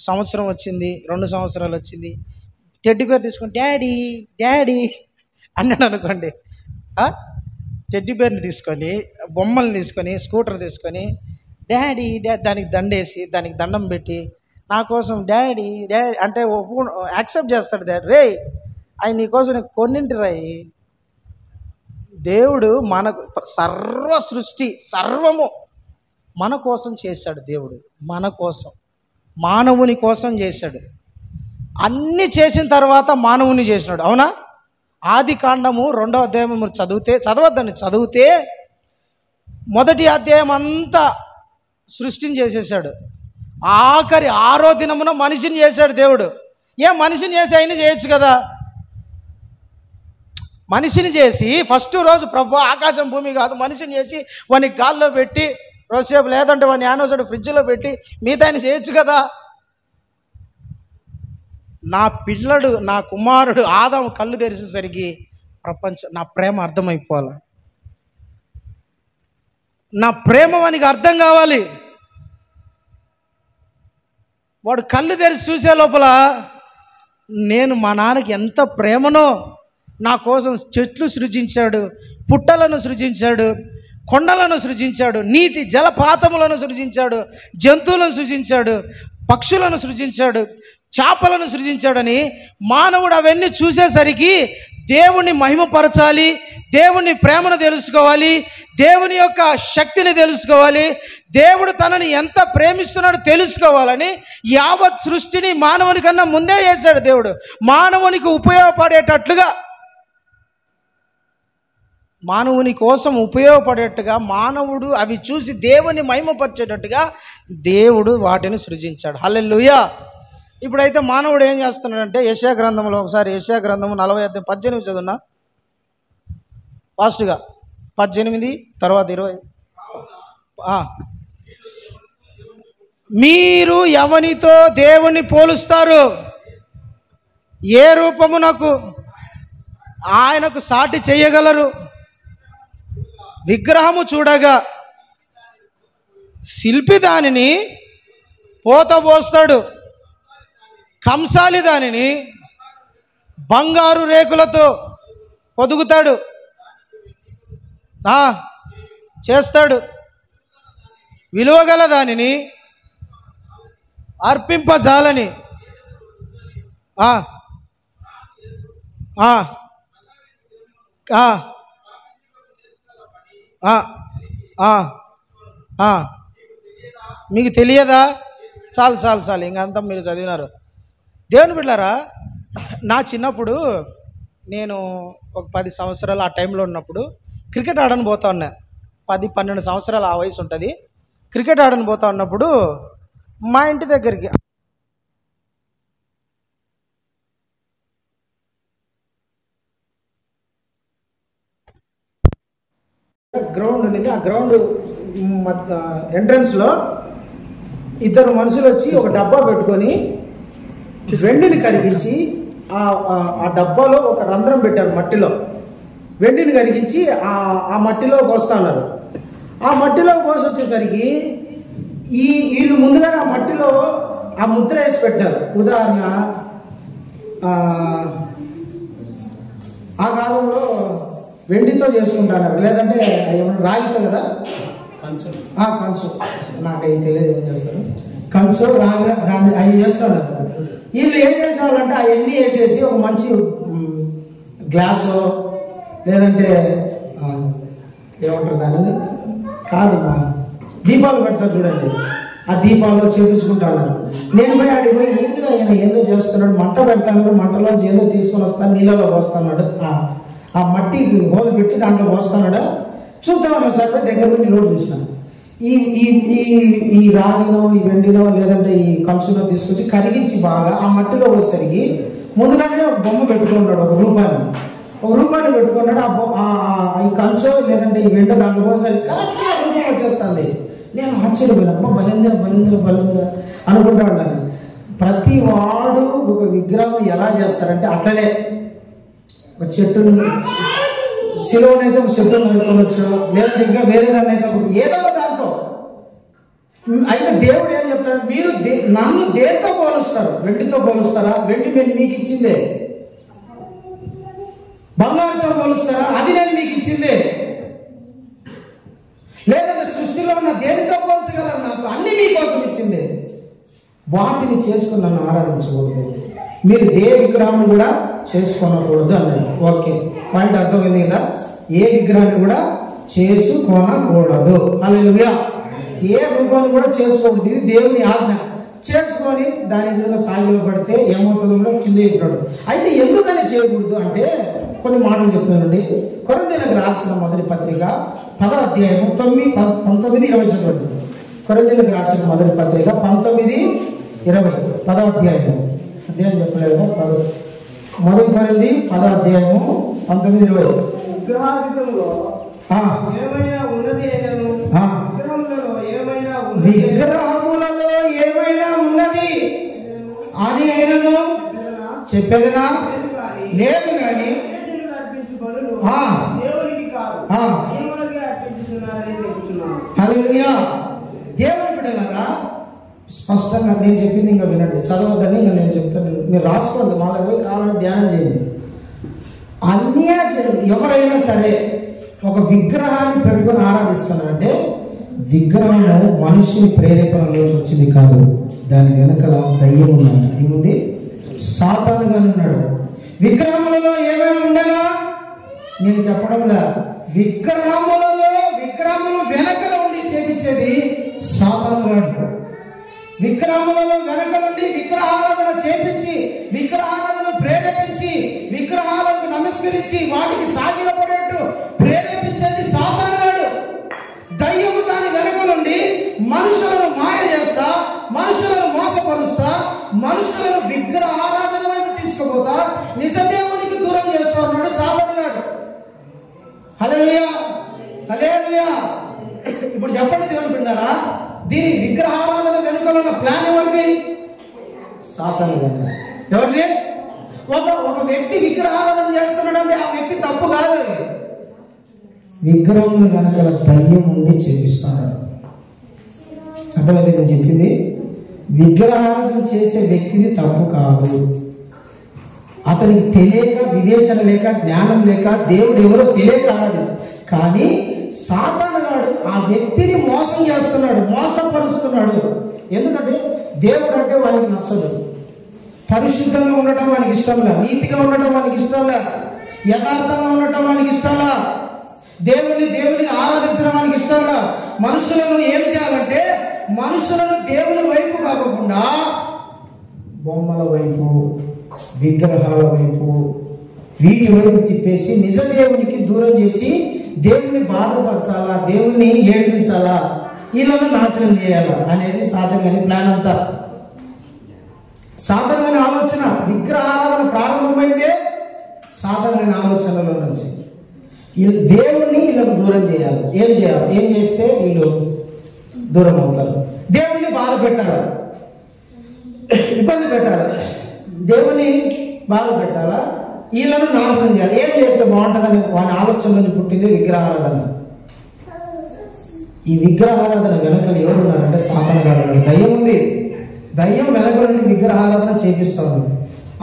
సంవత్సరం వచ్చింది, 2 సంవత్సరాలు వచ్చింది, టెడ్డీ బేర్ తీసుకొని డాడీ అన్నాడు అనుకోండి. టెడ్డీ బేర్ని తీసుకొని, బొమ్మల్ని తీసుకొని, స్కూటర్ తీసుకొని డాడీ దానికి దండేసి, దానికి దండం పెట్టి, నా కోసం డాడీ అంటే యాక్సెప్ట్ చేస్తాడు. రే ఆయన నీకోసం కొన్నింటి రాయి. దేవుడు మనకు సృష్టి సర్వము మన కోసం చేశాడు. దేవుడు మన కోసం, మానవుని కోసం చేశాడు. అన్నీ చేసిన తర్వాత మానవుని చేసినాడు. అవునా? ఆదికాండము 2వ అధ్యాయం మీరు చదివితే మొదటి అధ్యాయం అంతా సృష్టిని చేసేసాడు. ఆఖరి 6వ దినమున మనిషిని చేశాడు దేవుడు. మనిషిని చేసి అయినా చేయొచ్చు కదా. మనిషిని చేసి ఫస్ట్ రోజు ప్రభు ఆకాశం భూమి కాదు, మనిషిని చేసి వాని గాల్లో పెట్టి రోజుసేపు, లేదంటే వాని యానోసాడు ఫ్రిడ్జ్లో పెట్టి మిగతా ఆయన చేయొచ్చు కదా. నా కుమారుడు ఆదాము కళ్ళు తెరిచేసరికి నా ప్రేమ అర్థమైపోవాలి, నా ప్రేమ వానికి అర్థం కావాలి. వాడు కళ్ళు తెరిచి చూసే లోపల నేను మా నాన్నకి ఎంత ప్రేమనో, నా కోసం చెట్లు సృజించాడు, పుట్టలను సృజించాడు, కొండలను సృజించాడు, నీటి జలపాతములను సృజించాడు, జంతువులను సృజించాడు, పక్షులను సృజించాడు, చేపలను సృజించాడని మానవుడు అవన్నీ చూసేసరికి దేవుని మహిమపరచాలి, దేవుని ప్రేమను తెలుసుకోవాలి, దేవుని యొక్క శక్తిని తెలుసుకోవాలి, దేవుడు తనని ఎంత ప్రేమిస్తున్నాడో తెలుసుకోవాలని యావత్ సృష్టిని మానవుని కన్నా ముందే చేశాడు దేవుడు. మానవునికి ఉపయోగపడేటట్లుగా, మానవుని కోసం ఉపయోగపడేట్టుగా, మానవుడు అవి చూసి దేవుని మహిమపరిచేటట్టుగా దేవుడు వాటిని సృజించాడు. హల్లెలూయా. ఇప్పుడైతే మానవుడు ఏం చేస్తున్నాడంటే, యెషయా గ్రంథంలో ఒకసారి యెషయా గ్రంథము 40:18 చదువునా ఫాస్ట్గా. 18 తర్వాత 20. మీరు ఎవనితో దేవుని పోలుస్తారు? ఏ రూపమునకు ఆయనకు సాటి చేయగలరు? విగ్రహము చూడగా శిల్పి దానిని పోతబోస్తాడు, కంసాలి దానిని బంగారు రేకులతో పొదుగుతాడు, చేస్తాడు. విలువగల దానిని అర్పింపజాలని మీకు తెలియదా? చాలు ఇంకంతా మీరు చదివినారు. దేవుని బిడ్డలారా, నా చిన్నప్పుడు నేను ఒక 10 సంవత్సరాలు ఆ టైంలో ఉన్నప్పుడు క్రికెట్ ఆడని పోతా ఉన్నా. 10-12 సంవత్సరాలు ఆ వయసు ఉంటుంది. క్రికెట్ ఆడని పోతా ఉన్నప్పుడు మా ఇంటి దగ్గరికి గ్రౌండ్ ఉండింది. ఆ గ్రౌండ్ ఎంట్రన్స్లో ఇద్దరు మనుషులు వచ్చి ఒక డబ్బా పెట్టుకొని వెండిని కరిగించి ఆ డబ్బాలో ఒక రంధ్రం పెట్టారు మట్టిలో. వెండిని కరిగించి ఆ మట్టిలో పోస్తా ఉన్నారు. ఆ మట్టిలో పోసి వచ్చేసరికి వీళ్ళు ముందుగా ఆ మట్టిలో ఆ ముద్ర వేసి పెట్టారు. ఉదాహరణ, ఆ కాలంలో వెండితో చేసుకుంటారు, లేదంటే ఏమన్నా రాగితో కదా, కంచు, నాకైతే తెలియదు ఏం చేస్తారు, కంచు రాగా దాన్ని అవి చేస్తారు. వీళ్ళు ఏం చేసేవాళ్ళంటే అవన్నీ వేసేసి ఒక మంచి గ్లాసు లేదంటే ఏమంటారు దాన్ని కాదు, దీపాలు పెడతారు చూడండి, ఆ దీపాల్లో చేపించుకుంటా ఉన్నారు. నేను పోయి ఆడికి పోయి ఏంటిగా ఆయన ఏందో చేస్తున్నాడు, మంట పెడతాడు, మంటలోంచి ఏదో తీసుకొని వస్తాను, నీళ్ళలో పోస్తున్నాడు, ఆ మట్టి హోలు పెట్టి దాంట్లో పోస్తున్నాడు, చూద్దామని సార్ దగ్గర నుండి లోటు చూసినాను. ఈ రాగినో ఈ వెండినో లేదంటే ఈ కంచునో తీసుకొచ్చి కరిగించి బాగా ఆ మట్టిలో వచ్చేసరికి ముందుగానే ఒక బొమ్మ పెట్టుకున్నాడు, ఒక రూపాయిని పెట్టుకున్నాడు. ఈ కంచో లేదంటే ఈ వెంట దాంట్లో పోసేసరికి కరెక్ట్గా రూపం వచ్చేస్తుంది. నేను ఆశ్చర్యపోయినా, బలింద్ర అనుకుంటా ఉన్నాను. ప్రతి వాడు ఒక విగ్రహం ఎలా చేస్తారంటే అట్లనే ఒక చెట్టును శిలువనైతే ఒక చెట్టును నడుకోవచ్చు, లేదంటే ఇంకా వేరే దాన్ని అయితే ఏదో దాంతో. అయితే దేవుడు ఏం చెప్తాడు, మీరు నన్ను దేంతో పోలుస్తారు? వెండితో పోలుస్తారా? వెండి నేను మీకు ఇచ్చిందే. బంగారుతో పోలుస్తారా? అది నేను మీకు ఇచ్చిందే. లేదంటే సృష్టిలో ఉన్న దేనితో పోల్చగలరు? నాకు అన్ని మీకోసం ఇచ్చిందే. వాటిని చేసుకుని నన్ను ఆరాధించకూడదు, మీరు ఏ విగ్రహం కూడా చేసుకోనకూడదు అన్నాడు. ఓకే, పాయింట్ అర్థమైంది కదా. ఏ విగ్రహాన్ని కూడా చేసుకోనకూడదు. హల్లెలూయా. ఏ రూపాన్ని కూడా చేసుకోకూడదు, ఇది దేవుని ఆజ్ఞ. చేసుకొని దాని ఎదురుగా సాగిలో పడితే ఏమవుతుందో కింద అయిపోయాడు. అయితే ఎందుకని చేయకూడదు అంటే కొన్ని మాటలు చెప్తానండి. కొరింథీయులకు రాసిన మొదటి పత్రిక 10వ అధ్యాయము 19-20 చదవండి. కొరింథీయులకు రాసిన మొదటి పత్రిక 19-20 10వ అధ్యాయము. అధ్యాయం చెప్పలేదు, మొదటి కొరింథీ 10వ అధ్యాయము 19-20. విగ్రహార్థంలో ఏమైనా ఉన్నది విగ్రహములలో ఏమైనా ఉన్నది అని అయినను చెప్పేదనా లేదు కానీ హల్లెలూయా. దేవుని బిడ్డలారా, స్పష్టంగా నేను చెప్పింది ఇంకా వినండి, చదవద్దని ఇంకా నేను చెప్తాను, మీరు రాసుకోండి, మళ్ళీ పోయి కావాలని ధ్యానం చేయండి. ఎవరైనా సరే ఒక విగ్రహాన్ని పెట్టుకొని ఆరాధిస్తున్నారంటే విగ్రహము మనిషిని ప్రేరేపణలోంచి వచ్చింది కాదు, దాని వెనకల దయ్యం ఉందంట. ఏముంది? సాతానుగా ఉన్నాడు. విగ్రహములలో ఏమేమి ఉండగా నేను చెప్పడంలా, విగ్రహములు వెనకల ఉండి చేపించేది సాతానుగాడు. విగ్రహములలో వెనక నుండి విగ్రహారాధన చేపించి, విగ్రహారాధన ప్రేరేపించి, విగ్రహాలకు నమస్కరించి వాటికి సాగిలపడేట్టు ప్రేరేపించేది సాతానుగాడు. దయ్యము దాని వెనక నుండి మనుషులను మాయ చేస్తా, మనుషులను మోసపరుస్తా, మనుషులను విగ్రహ ఆరాధన వైపు తీసుకుపోతా, నిజదేవునికి దూరం చేస్తా ఉన్నాడు సాతానుగాడు. హల్లెలూయా, హల్లెలూయా. ఇప్పుడు చెప్పండి దేవుని బిడ్డలారా, దీని విగ్రహారాధన వెనుకలో ఉన్న ప్లాన్ ఎవరిది? సాతానుగాడు. ఎవరిది? ఒక వ్యక్తి విగ్రహారాధన చేస్తున్నాడంటే ఆ వ్యక్తి తప్పు కాదు, విగ్రహం వెనకాల దయ్యం ఉండి చేపిస్తాడు. అర్థమైతే నేను చెప్పింది? విగ్రహారాధన చేసే వ్యక్తిని తప్పు కాదు, అతనికి తెలియక, వివేచన లేక, జ్ఞానం లేక, దేవుడు ఎవరో తెలియక ఆరాధిస్తాడు. కానీ సాతానుగాడు ఆ వ్యక్తిని మోసం చేస్తున్నాడు, మోసపరుస్తున్నాడు. ఎందుకంటే దేవుడు అంటే వానికి నచ్చదు, పరిశుద్ధంగా ఉండటం వానికి ఇష్టంలా, నీతిగా ఉండటం వానికి ఇష్టంలా, యథార్థంగా ఉండటం వానికి ఇష్టంలా, దేవుని ఆరాధించడం వానికి ఇష్టంలా. మనుషులను ఏం చేయాలంటే, మనుషులను దేవుని వైపు కాకుండా బొమ్మల వైపు, విగ్రహాల వైపు, వీటి వైపు తిప్పేసి నిజ దేవునికి దూరం చేసి దేవుని బాధపరచాలా, దేవుని ఏడిపించాలా, వీళ్ళను నాశనం చేయాలా అనేది సాధారణ ప్లాన్ అంతా. సాధారణ ఆలోచన. విగ్రహారాధన ప్రారంభమైందే సాధారణ ఆలోచనలో నుంచి. దేవుణ్ణి వీళ్ళకు దూరం చేయాలి. ఏం చేయాలి? ఏం చేస్తే వీళ్ళు దూరం అవుతారు? దేవుణ్ణి బాధ పెట్టాలా, ఇబ్బంది పెట్టాలా? దేవుని బాధ పెట్టాలా, వీళ్ళను నాశనం చేయాలి? ఏం చేస్తే బాగుంటుందని వాని ఆలోచన నుంచి పుట్టింది విగ్రహారాధన. ఈ విగ్రహారాధన వెనకలు ఎవరున్నారంటే సాతాను గాడు. దయ్యం ఉంది, దయ్యం వెనక నుండి విగ్రహారాధన చేపిస్తాను.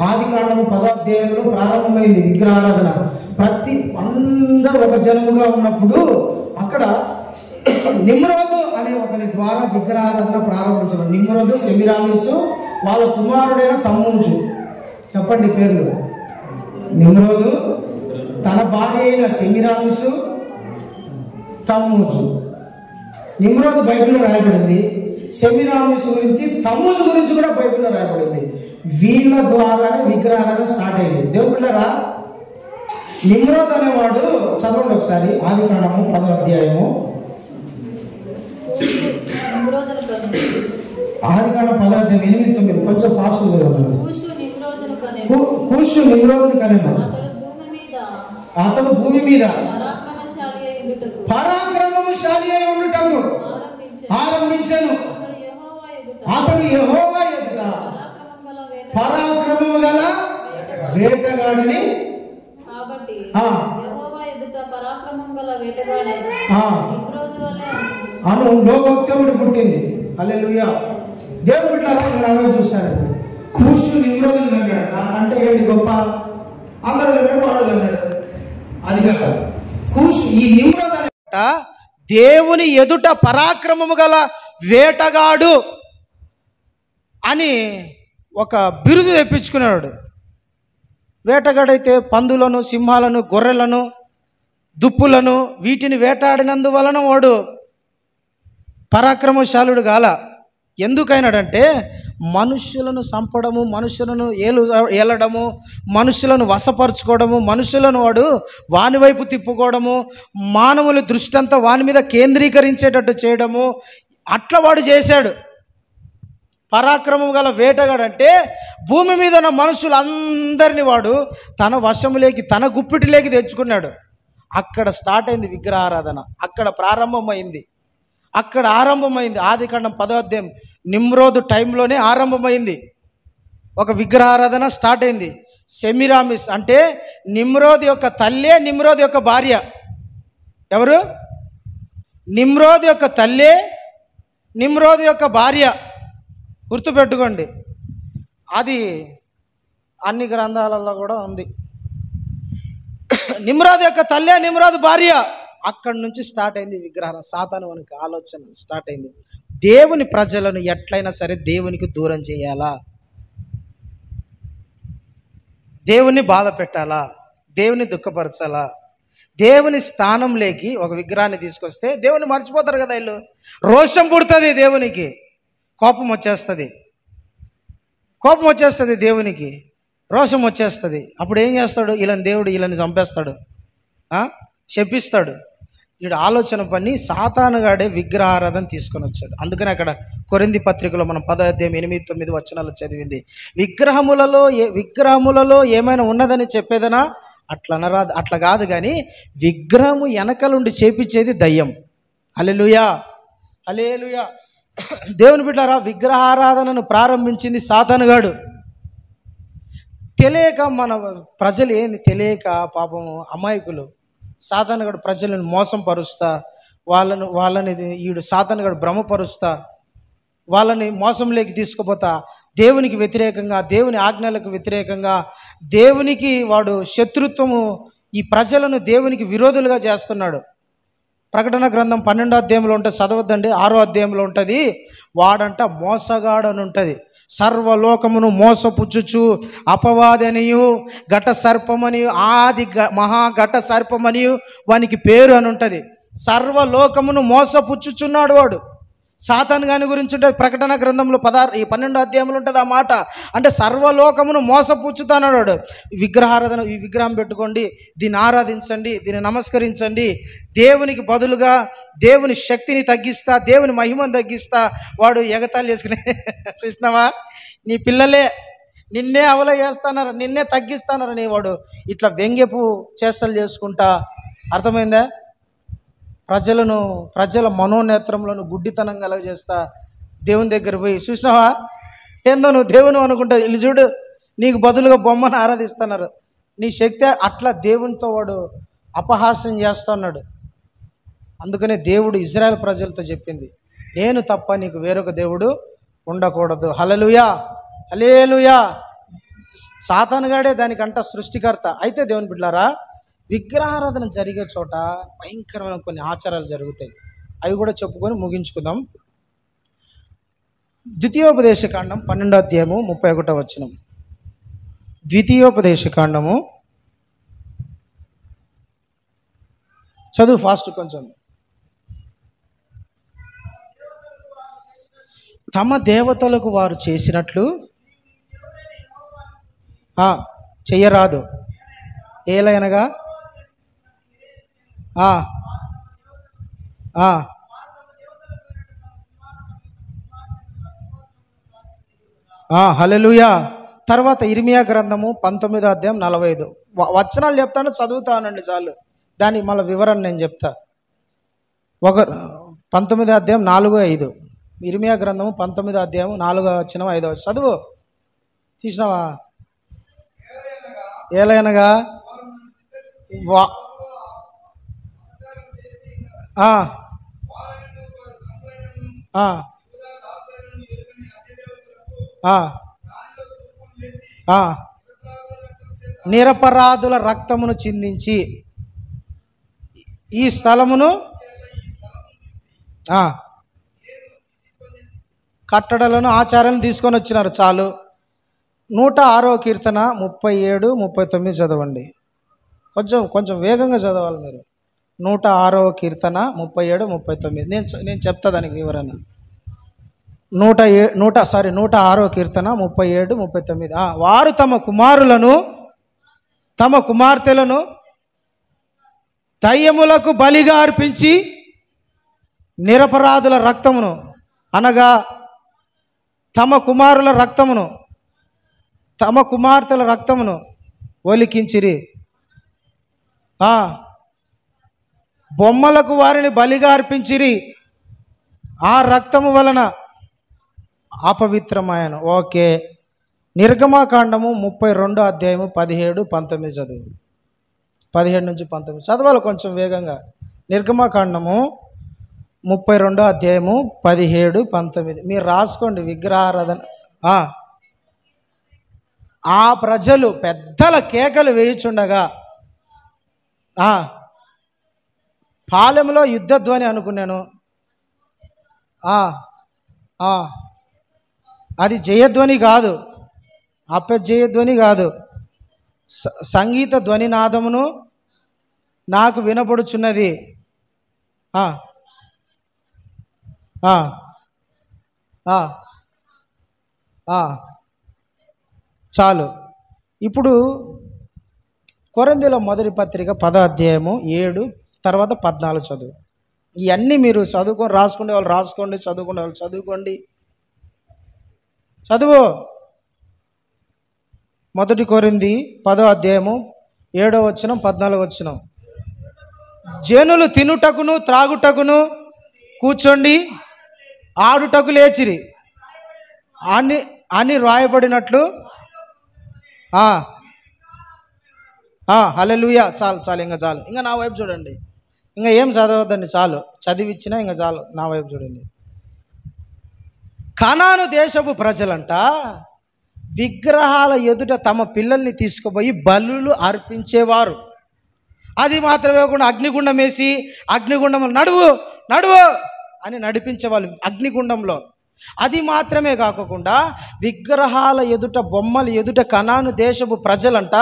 ఆది కాండము 10వ అధ్యాయంలో ప్రారంభమైంది విగ్రహారాధన. ప్రతి అందరూ ఒక జనముగా ఉన్నప్పుడు అక్కడ నిమ్రోదు అనే ఒకరి ద్వారా విగ్రహారాధన ప్రారంభించారు. నిమ్రోదు, సెమిరామిసు, వాళ్ళ కుమారుడైన తమ్మూజు. చెప్పండి పేర్లు. నిమ్రోదు, తన భార్య అయిన సెమిరామిసు, తమ్మూజు. నిమ్రోదు బైబిల్లో రాయబడింది. సెమిరామిసు గురించి, తమ్మూజు గురించి కూడా బైబిల్లో రాయబడింది. వీళ్ళ ద్వారానే విగ్రహారాధన స్టార్ట్ అయింది. దేవుళ్ళరా, నిమ్రోద్ అనేవాడు, చదవండి ఒకసారి ఆది కాండము 10వ అధ్యాయము. ఆది కాండం 10వ అధ్యాయం 8-9. కొంచెం ఫాస్ట్ చదవండి. కూషు నిమ్రోదుని కనెను. అతడు భూమి మీద పరాక్రమశాలి అయి ఉండుటకు ఆరంభించెను. అతడు యెహోవా ఎదుట పరాక్రమము గల వేటగాడని. అను లోకోక్తముడు పుట్టింది. హల్లెలూయా. దేవుడు బిడ్డలారా, ఇక్కడ అవే చూశారు. కూషు నిమ్రోదుని కన్నాడు. నాకంటే ఏంటి గొప్ప? అందరూ కన్నాడు, వాడు కన్నాడు. అది కాదు. కూషు ఈ నిమ్రోద్ అనే దేవుని ఎదుట పరాక్రమము గల వేటగాడు అని ఒక బిరుదు తెప్పించుకున్నాడు. వేటగాడైతే పందులను, సింహాలను, గొర్రెలను, దుప్పులను వీటిని వేటాడినందువలన వాడు పరాక్రమశాలుడు గాల. ఎందుకైనాడంటే మనుష్యులను చంపడము, మనుషులను ఏలడము, మనుషులను వశపరచుకోవడము, మనుషులను వాడు వాని వైపు తిప్పుకోవడము, మానవుల దృష్టి అంతా వాని మీద కేంద్రీకరించేటట్టు చేయడము, అట్లా వాడు చేశాడు. పరాక్రమం గల వేటగాడంటే భూమి మీద ఉన్న మనుషులందరినీ వాడు తన వశములేకి, తన గుప్పిటిలోకి తెచ్చుకున్నాడు. అక్కడ స్టార్ట్ అయింది విగ్రహారాధన. అక్కడ ప్రారంభమైంది. ఆది కాండం 10వ అధ్యాయం నిమ్రోదు టైంలోనే ఆరంభమైంది. ఒక విగ్రహారాధన స్టార్ట్ అయింది. సెమిరామిస్ అంటే నిమ్రోదు యొక్క తల్లే నిమ్రోదు యొక్క భార్య. ఎవరు? నిమ్రోదు యొక్క తల్లే నిమ్రోదు యొక్క భార్య. గుర్తుపెట్టుకోండి. అది అన్ని గ్రంథాలలో కూడా ఉంది. నిమ్రోదు యొక్క తల్లే నిమ్రోదు భార్య. అక్కడి నుంచి స్టార్ట్ అయింది విగ్రహం. సాతాను మనకి ఆలోచన స్టార్ట్ అయింది. దేవుని ప్రజలను ఎట్లయినా సరే దేవునికి దూరం చేయాలా, దేవుని బాధ పెట్టాలా, దేవుని దుఃఖపరచాలా, దేవుని స్థానంలోకి ఒక విగ్రహాన్ని తీసుకొస్తే దేవుని మర్చిపోతారు కదా వీళ్ళు. రోషం పుడుతుంది, దేవునికి కోపం వచ్చేస్తుంది. దేవునికి రోషం వచ్చేస్తుంది. అప్పుడు ఏం చేస్తాడు? దేవుడు వీళ్ళని చంపేస్తాడు, శపిస్తాడు. వీడు ఆలోచన పని సాతానుగాడే విగ్రహారాధన తీసుకొని వచ్చాడు. అందుకని అక్కడ కొరింథీ పత్రికలో మనం 10వ అధ్యాయం 8-9 వచనాలు చదివింది. విగ్రహములలో ఏమైనా ఉన్నదని చెప్పేదనా? అట్లా కాదు. కానీ విగ్రహము వెనకలుండి చేపించేది దయ్యం. హల్లెలూయా, హల్లెలూయా. దేవుని బిడ్డలారా, విగ్రహారాధనను ప్రారంభించింది సాతానుగాడు. తెలియక మన ప్రజలు ఏంది తెలియక పాపము అమాయకులు. సాతానుగాడు ప్రజలను మోసం పరుస్తా, వాళ్ళని ఈడు సాతానుగాడు భ్రమపరుస్తా, వాళ్ళని మోసంలోకి తీసుకుపోతా, దేవునికి వ్యతిరేకంగా, దేవుని ఆజ్ఞలకు వ్యతిరేకంగా, దేవునికి వాడు శత్రుత్వము, ఈ ప్రజలను దేవునికి విరోధులుగా చేస్తున్నాడు. ప్రకటన గ్రంథం 12వ అధ్యాయంలో ఉంటుంది, చదవద్దండి. 6వ అధ్యాయంలో ఉంటుంది. వాడంట మోసగాడు అని ఉంటుంది. సర్వలోకమును మోసపుచ్చుచు అపవాదనియు ఘట సర్పమనియు ఆది మహా ఘట సర్పమనియు వానికి పేరు అని ఉంటుంది. సర్వలోకమును మోసపుచ్చుచున్నాడు వాడు. సాతాను గాని గురించి ఉంటుంది. ప్రకటన గ్రంథంలో 12వ అధ్యాయంలో ఉంటుంది ఆ మాట. అంటే సర్వలోకమును మోసపుచ్చుతాడు వాడు. విగ్రహారాధన, ఈ విగ్రహం పెట్టుకోండి, దీన్ని ఆరాధించండి, దీన్ని నమస్కరించండి, దేవునికి బదులుగా దేవుని శక్తిని తగ్గిస్తా, దేవుని మహిమను తగ్గిస్తా వాడు ఎగతాళి చేసుకునే చూసినావా, నీ పిల్లలే నిన్నే అవల చేస్తానారు, నిన్నే తగ్గిస్తానారని వాడు ఇట్లా వ్యంగ్యపు చేష్టలు చేసుకుంటా. అర్థమైందా? ప్రజల మనోనేత్రంలోను గుడ్డితనం కలగజేస్తా దేవుని దగ్గర పోయి, చూసినావా ఏందో నువ్వు దేవుని అనుకుంటా, ఇల్లు చూడు నీకు బదులుగా బొమ్మను ఆరాధిస్తున్నారు, నీ శక్తి అట్లా దేవునితో వాడు అపహాస్యం చేస్తా ఉన్నాడు. అందుకనే దేవుడు ఇజ్రాయెల్ ప్రజలతో చెప్పింది, నేను తప్ప నీకు వేరొక దేవుడు ఉండకూడదు. హల్లెలూయా, హల్లెలూయా. సాతానుగాడే దానికంట సృష్టికర్త. అయితే దేవుని బిడ్డలారా, విగ్రహారాధన జరిగే చోట భయంకరమైన కొన్ని ఆచారాలు జరుగుతాయి. అవి కూడా చెప్పుకొని ముగించుకుందాం. ద్వితీయోపదేశకాండం 12వ అధ్యాయము 31వ వచనం. ద్వితీయోపదేశకాండము, చదువు ఫాస్ట్ కొంచెం. తమ దేవతలకు వారు చేసినట్లు చెయ్యరాదు. ఏలైనగా హల్లెలూయా. తర్వాత ఇర్మియా గ్రంథము 19వ అధ్యాయం 45 వచనాలు చెప్తాను, చదువుతానండి చాలు, దాని మళ్ళీ వివరణ నేను చెప్తా. 19వ అధ్యాయం 4-5 ఇర్మియా గ్రంథము 19వ అధ్యాయం 4వ వచనం 5వ వచనం చదువు. తీసినావా? ఏలైనగా నిరపరాధుల రక్తమును చిందించి ఈ స్థలమును కట్టడలను ఆచారాలను తీసుకొని వచ్చినారు. చాలు. 106వ కీర్తన 37-39 చదవండి. కొంచెం వేగంగా చదవాలి మీరు. 106వ కీర్తన 37-39 నేను చెప్తా దానికి వివరణ. 106వ కీర్తన 37-39. వారు తమ కుమార్తెలను దయ్యములకు బలిగా అర్పించి నిరపరాధుల రక్తమును, అనగా తమ కుమార్తెల రక్తమును ఒలికించిరి. బొమ్మలకు వారిని బలిగా అర్పించిరి. ఆ రక్తము వలన అపవిత్రమైన. ఓకే. నిర్గమాకాండము 32వ అధ్యాయము 17-19 చదువు. 17-19 చదవాలి కొంచెం వేగంగా. నిర్గమాకాండము 32వ అధ్యాయము 17-19 మీరు రాసుకోండి. విగ్రహారాధన. ఆ ప్రజలు పెద్దల కేకలు వేయుచుండగా పాలెంలో యుద్ధధ్వని అనుకున్నాను. అది జయధ్వని కాదు, అపజయధ్వని కాదు, సంగీత ధ్వనినాదమును నాకు వినపడుచున్నది. చాలు. ఇప్పుడు కొరింథీయుల మొదటి పత్రిక 10వ అధ్యాయము 7 తర్వాత 14 చదువు. ఇవన్నీ మీరు చదువుకొని రాసుకునే వాళ్ళు రాసుకోండి, చదువుకునే వాళ్ళు చదువుకోండి. చదువు. 1 కొరింథీ 10వ అధ్యాయము 7వ వచనం 14వ వచనం. జనులు తినుటకును త్రాగుటకును కూర్చోండి, ఆడుటకు లేచిరి అని రాయబడినట్లు. హల్లెలూయా. చాలు ఇంకా చాలు. ఇంకా నా వైపు చూడండి. ఇంకా ఏం చదవద్దండి, చాలు. చదివిచ్చినా ఇంకా చాలు. నా వైపు చూడండి. కనాను దేశపు ప్రజలంట విగ్రహాల ఎదుట తమ పిల్లల్ని తీసుకుపోయి బలులు అర్పించేవారు. అది మాత్రమే కాకుండా అగ్నిగుండం వేసి అగ్నిగుండం నడువు అని నడిపించేవాళ్ళు అగ్నిగుండంలో. అది మాత్రమే కాకుండా విగ్రహాల ఎదుట, బొమ్మల ఎదుట కనాను దేశపు ప్రజలంట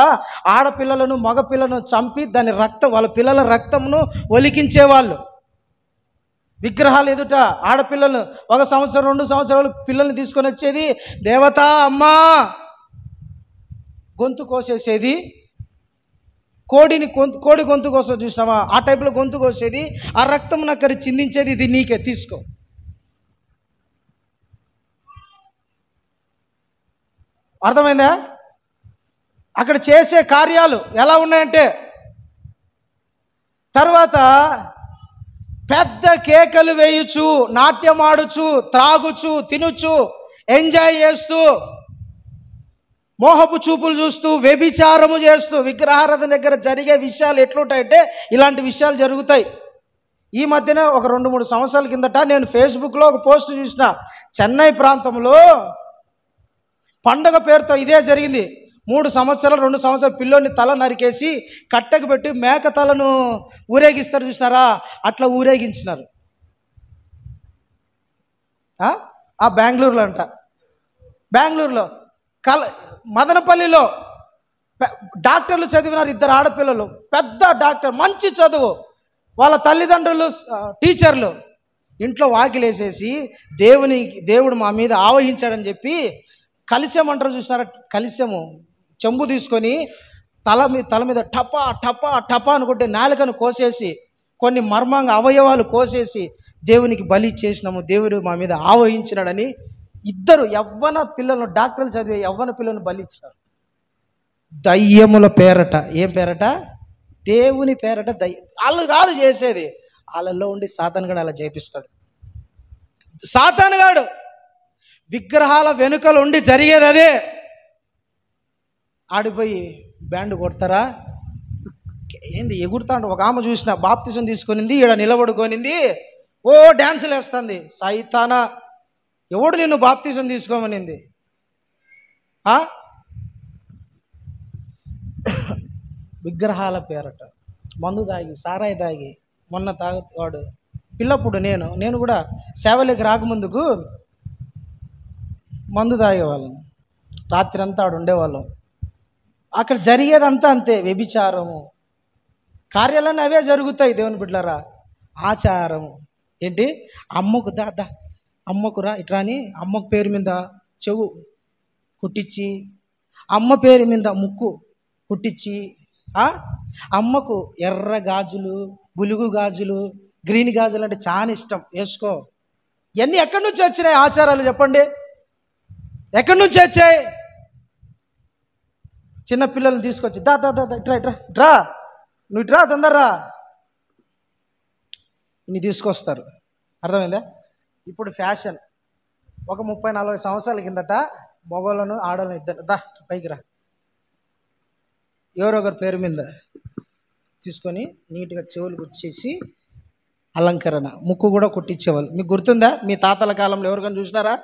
ఆడపిల్లలను మగపిల్లను చంపి దాని వాళ్ళ పిల్లల రక్తమును ఒలికించేవాళ్ళు. విగ్రహాల ఎదుట ఆడపిల్లలను 1 సంవత్సరం 2 సంవత్సరాలు పిల్లల్ని తీసుకొని వచ్చేది, దేవతా అమ్మా గొంతు కోసేసేది. కోడి గొంతు కోసం చూసావా? ఆ టైపులో గొంతు కోసేది. ఆ రక్తం నక్కరి చిందించేది. ఇది నీకే, తీసుకో. అర్థమైందా? అక్కడ చేసే కార్యాలు ఎలా ఉన్నాయంటే, తర్వాత పెద్ద కేకలు వేయుచు, నాట్యమాడుచు, త్రాగుచు, తినుచు, ఎంజాయ్ చేస్తూ, మోహపు చూపులు చూస్తూ, వ్యభిచారము చేస్తూ. విగ్రహారాధన దగ్గర జరిగే విషయాలు ఎట్లుంటాయంటే ఇలాంటి విషయాలు జరుగుతాయి. ఈ మధ్యన ఒక 2-3 సంవత్సరాల కిందట నేను ఫేస్బుక్లో ఒక పోస్ట్ చూసిన. చెన్నై ప్రాంతంలో పండగ పేరుతో ఇదే జరిగింది. 2 సంవత్సరాలు పిల్లోని తల నరికేసి కట్టెకు పెట్టి మేక తలను ఊరేగిస్తారు చూసినారా, అట్లా ఊరేగించినారు. ఆ బెంగళూరులో అంట, బెంగళూరులో మదనపల్లిలో డాక్టర్లు చదివినారు, 2 ఆడపిల్లలు, పెద్ద డాక్టర్, మంచి చదువు. వాళ్ళ తల్లిదండ్రులు టీచర్లు. ఇంట్లో వాకిలేసేసి దేవుడు మా మీద ఆవహించాడని చెప్పి కలిశం అంటారు చూసినారా, కలిశము చెంబు తీసుకొని తల మీద టపా టపా టపా అనుకుంటే నాలుకను కోసేసి కొన్ని మర్మాంగ అవయవాలు కోసేసి దేవునికి బలి చేసినాము, దేవుడు మా మీద ఆవహించినాడని 2 యవ్వన పిల్లలను, డాక్టర్లు చదివే యవ్వన పిల్లలను బలి ఇచ్చారు. దయ్యముల పేరట. ఏం పేరట? దేవుని పేరట. వాళ్ళు కాదు చేసేది, వాళ్ళల్లో ఉండి సాతానుగాడు అలా చేపిస్తాడు. సాతానుగాడు విగ్రహాల వెనుకలు ఉండి జరిగేది అదే. ఆడిపోయి బ్యాండ్ కొడతారా ఏంది, ఎగురుతాండు. ఒక ఆమె చూసిన బాప్తిసం తీసుకొనింది, ఈడ నిలబడుకొనింది, ఓ డ్యాన్సులు వేస్తుంది. సైతానా, ఎవడు నిన్ను బాప్తిసం తీసుకోమనింది? విగ్రహాల పేరట మందు తాగి, సారాయి తాగి, మొన్న తాగువాడు పిల్లప్పుడు నేను కూడా సేవలోకి రాకముందుకు మందు తాగేవాళ్ళం, రాత్రి అంతా ఆడు ఉండేవాళ్ళం. అక్కడ జరిగేదంతా అంతే, వ్యభిచారము, కార్యాలన్నీ అవే జరుగుతాయి. దేవుని బిడ్డలారా, ఆచారము ఏంటి? అమ్మకు దా అమ్మకురా ఇట్లా అని అమ్మకు పేరు మీద చెవు కుట్టించి, అమ్మ పేరు మీద ముక్కు కుట్టించి, అమ్మకు ఎర్ర గాజులు, బులుగు గాజులు, గ్రీన్ గాజులు అంటే చాలా ఇష్టం, వేసుకో. ఇవన్నీ ఎక్కడి నుంచి వచ్చినాయి ఆచారాలు చెప్పండి? ఎక్కడి నుంచి వచ్చాయి? చిన్నపిల్లల్ని తీసుకొచ్చి దా ఇట్రా నువ్వు ఇట్రా, తొందరరా, ఇన్ని తీసుకొస్తారు. అర్థమైందా? ఇప్పుడు ఫ్యాషన్. ఒక 30-40 సంవత్సరాల కిందట మగవాళ్ళను ఆడవాళ్ళను ఇద్దరు దా పైకి రా, ఎవరొకరి పేరు మీద తీసుకొని నీట్గా చెవులు కుచ్చేసి అలంకరణ, ముక్కు కూడా కుట్టించేవాళ్ళు. మీకు గుర్తుందా? మీ తాతల కాలంలో ఎవరికైనా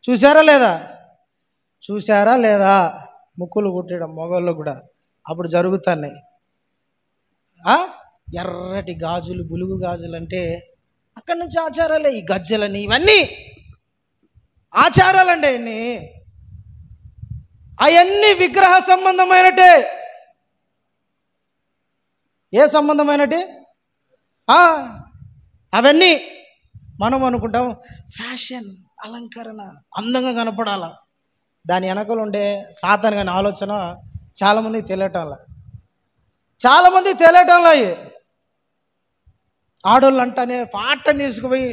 చూసారా లేదా? ముక్కులు కుట్టడం మగవాళ్ళు కూడా అప్పుడు జరుగుతున్నాయి. ఎర్రటి గాజులు, బులుగు గాజులు అంటే అక్కడి నుంచి ఆచారాలే. ఈ గజ్జలని ఇవన్నీ ఆచారాలండి. అవన్నీ విగ్రహ సంబంధమైనటే. ఏ సంబంధమైనటి? అవన్నీ మనం అనుకుంటాం ఫ్యాషన్, అలంకరణ, అందంగా కనపడాల. దాని వెనకలు ఉండే సాతాను కానీ ఆలోచన చాలామందికి తెలియటంలా. ఆడోళ్ళు అంటానే పాటని తీసుకుపోయి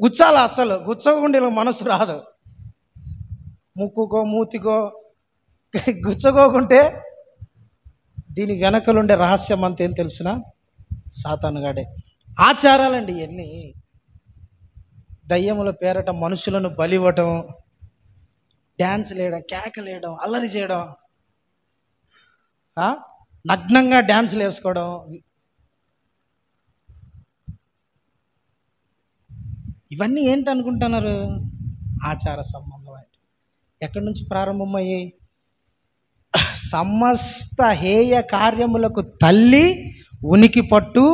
గుచ్చాలి, అస్సలు గుచ్చకుండా మనసు రాదు. ముక్కుకో మూతికో గుచ్చకోకుంటే దీని వెనకలుండే రహస్యం అంతా ఏం తెలిసిన? సాతానుగాడే. ఆచారాలండి ఇవన్నీ. దయ్యముల పేరట మనుషులను బలివ్వటం, డ్యాన్సులు వేయడం, కేకలు వేయడం, అల్లరి చేయడం, నగ్నంగా డ్యాన్సులు వేసుకోవడం, ఇవన్నీ ఏంటి అనుకుంటున్నారు? ఆచార సంబంధం. ఎక్కడి నుంచి ప్రారంభమయ్యాయి? సమస్త హేయ కార్యములకు తల్లి, ఉనికి పట్టు